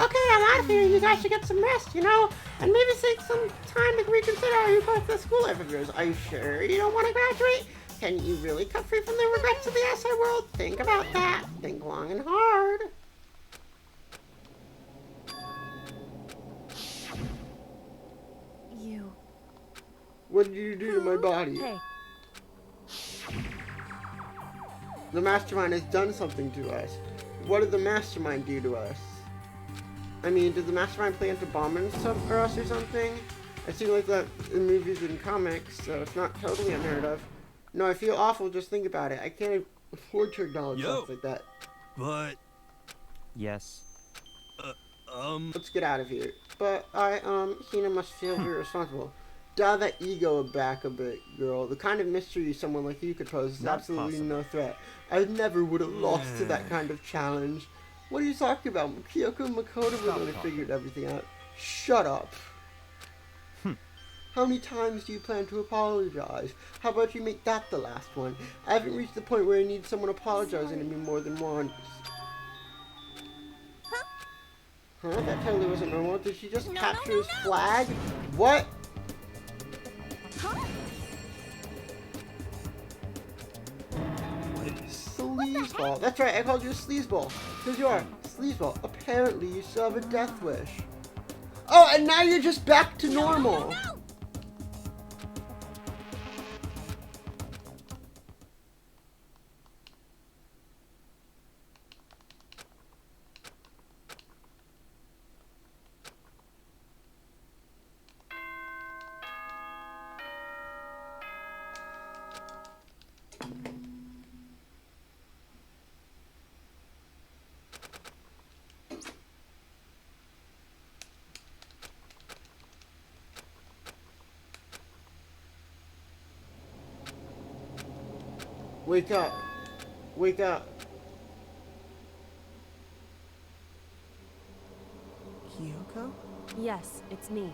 A: Okay, I'm out of here. You guys should get some rest, you know? And maybe take some time to reconsider how you go through school life of yours. Are you sure you don't want to graduate? Can you really cut free from the regrets of the outside world? Think about that. Think long and hard.
G: You.
A: What did you do to my body?
G: Hey.
A: The mastermind has done something to us. What did the mastermind do to us? I mean, did the mastermind plan to bomb us or something? It seems like that in movies and comics, so it's not totally unheard of. No, I feel awful just think about it. I can't afford to acknowledge stuff like that.
F: But...
D: Yes.
A: Let's get out of here. But Hina must feel very responsible. Dial that ego back a bit, girl. The kind of mystery someone like you could pose is
D: Not
A: absolutely
D: possible.
A: no threat. I never would have lost to that kind of challenge. What are you talking about? Kyoko and Makoto were the one who figured everything out. Shut up. How many times do you plan to apologize? How about you make that the last one? I haven't reached the point where I need someone apologizing to me more than once. Huh? That totally wasn't normal. Did she just capture his flag? What? Sleazeball. That's right, I called you a sleazeball. Because you are. Sleazeball. Apparently, you still have a death wish. Oh, and now you're just back to normal. Wake up. Wake up.
E: Kyoko?
G: Yes, it's me.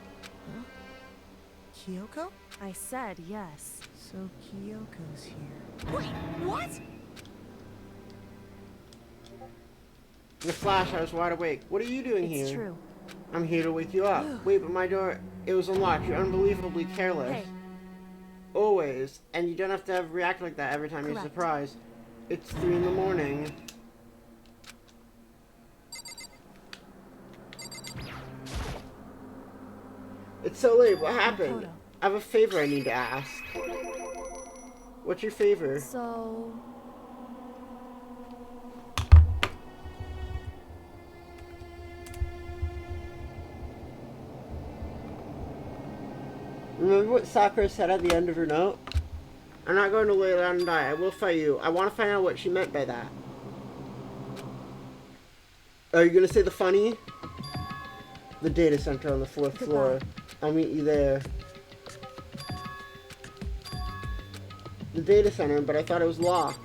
E: Kyoko?
G: I said yes.
E: So Kyoko's here.
B: Wait, what?
A: In a flash, I was wide awake. What are you doing here?
G: It's true.
A: I'm here to wake you up. Wait, but my door, it was unlocked. You're unbelievably careless.
G: Hey.
A: Always. And you don't have to react like that every time you're
G: Correct.
A: surprised. It's 3 in the morning. It's so late. What happened?
G: Makoto.
A: I have a favor I need to ask. What's your favor?
G: So...
A: Remember what Sakura said at the end of her note? I'm not going to lay down and die. I will fight you. I want to find out what she meant by that. Are you going to say the funny? The data center on the 4th floor. I'll meet you there. The data center, but I thought it was locked.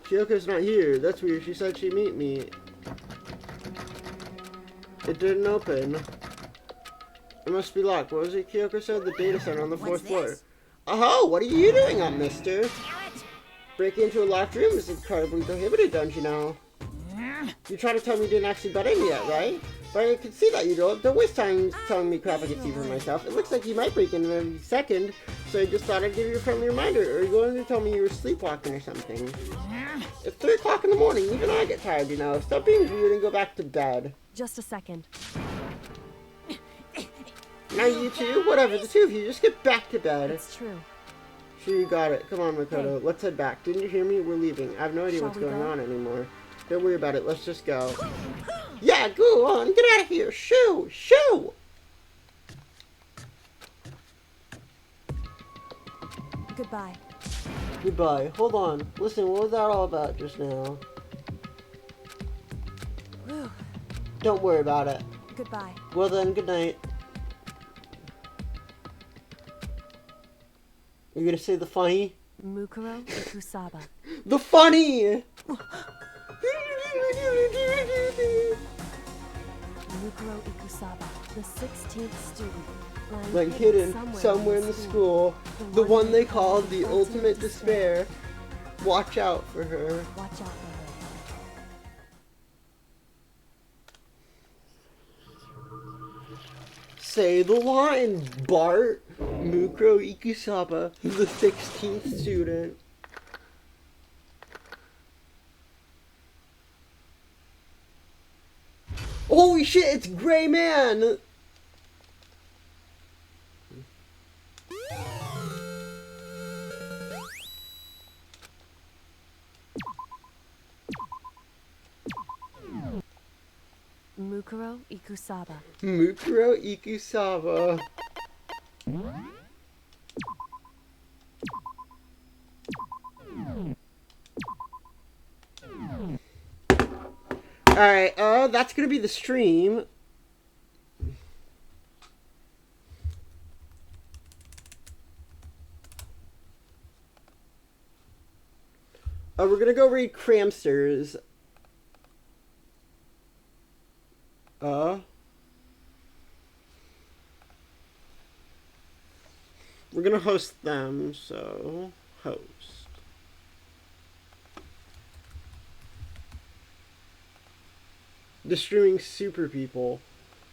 A: Kyoko's not here. That's weird. She said she'd meet me. It didn't open. It must be locked. What was it Kyoko said? The data center on the 4th floor. Oh, what are you doing up, mister? Breaking into a locked room is incredibly prohibited, don't you know? You tried to tell me you didn't actually butt in yet, right? But I can see that you don't. Don't waste time telling me crap I can see for myself. It looks like you might break in every second, so I just thought I'd give you a friendly reminder. Or are you going to tell me you were sleepwalking or something? It's 3 o'clock in the morning. Even I get tired, you know. Stop being weird and go back to bed.
G: Just a second.
A: Now you two, whatever, the two of you, just get back to bed.
G: It's true.
A: Sure, you got it. Come on, Makoto.
G: Hey.
A: Let's head back. Didn't you hear me? We're leaving. I have no idea
G: Shall
A: what's
G: we
A: going
G: go?
A: on anymore. Don't worry about it. Let's just go. Yeah, go on. Get out of here. Shoo! Shoo!
G: Goodbye.
A: Goodbye. Hold on. Listen, what was that all about just now?
G: Whew.
A: Don't worry about it.
G: Goodbye.
A: Well then, good night. Are you gonna say the funny?
G: Mukuro Ikusaba.
A: The funny!
G: Mukuro Ikusaba, the 16th student.
A: Like hidden somewhere in the school. The one they call the ultimate despair. Watch out for her.
G: Watch out for her.
A: Say the line, Bart. Mukuro Ikusaba, the 16th student. Holy shit, it's Gray Man!
G: Mukuro Ikusaba.
A: Mukuro Ikusaba. Alright, that's gonna be the stream. We're gonna go read Cramsters. We're gonna host them, so host. The streaming super people.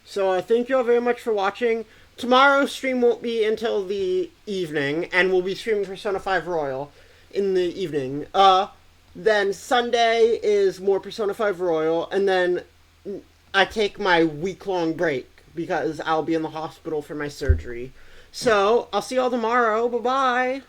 A: So thank you all very much for watching. Tomorrow's stream won't be until the evening, and we'll be streaming Persona 5 Royal in the evening. Then Sunday is more Persona 5 Royal, and then I take my week-long break because I'll be in the hospital for my surgery. So, I'll see you all tomorrow. Bye-bye.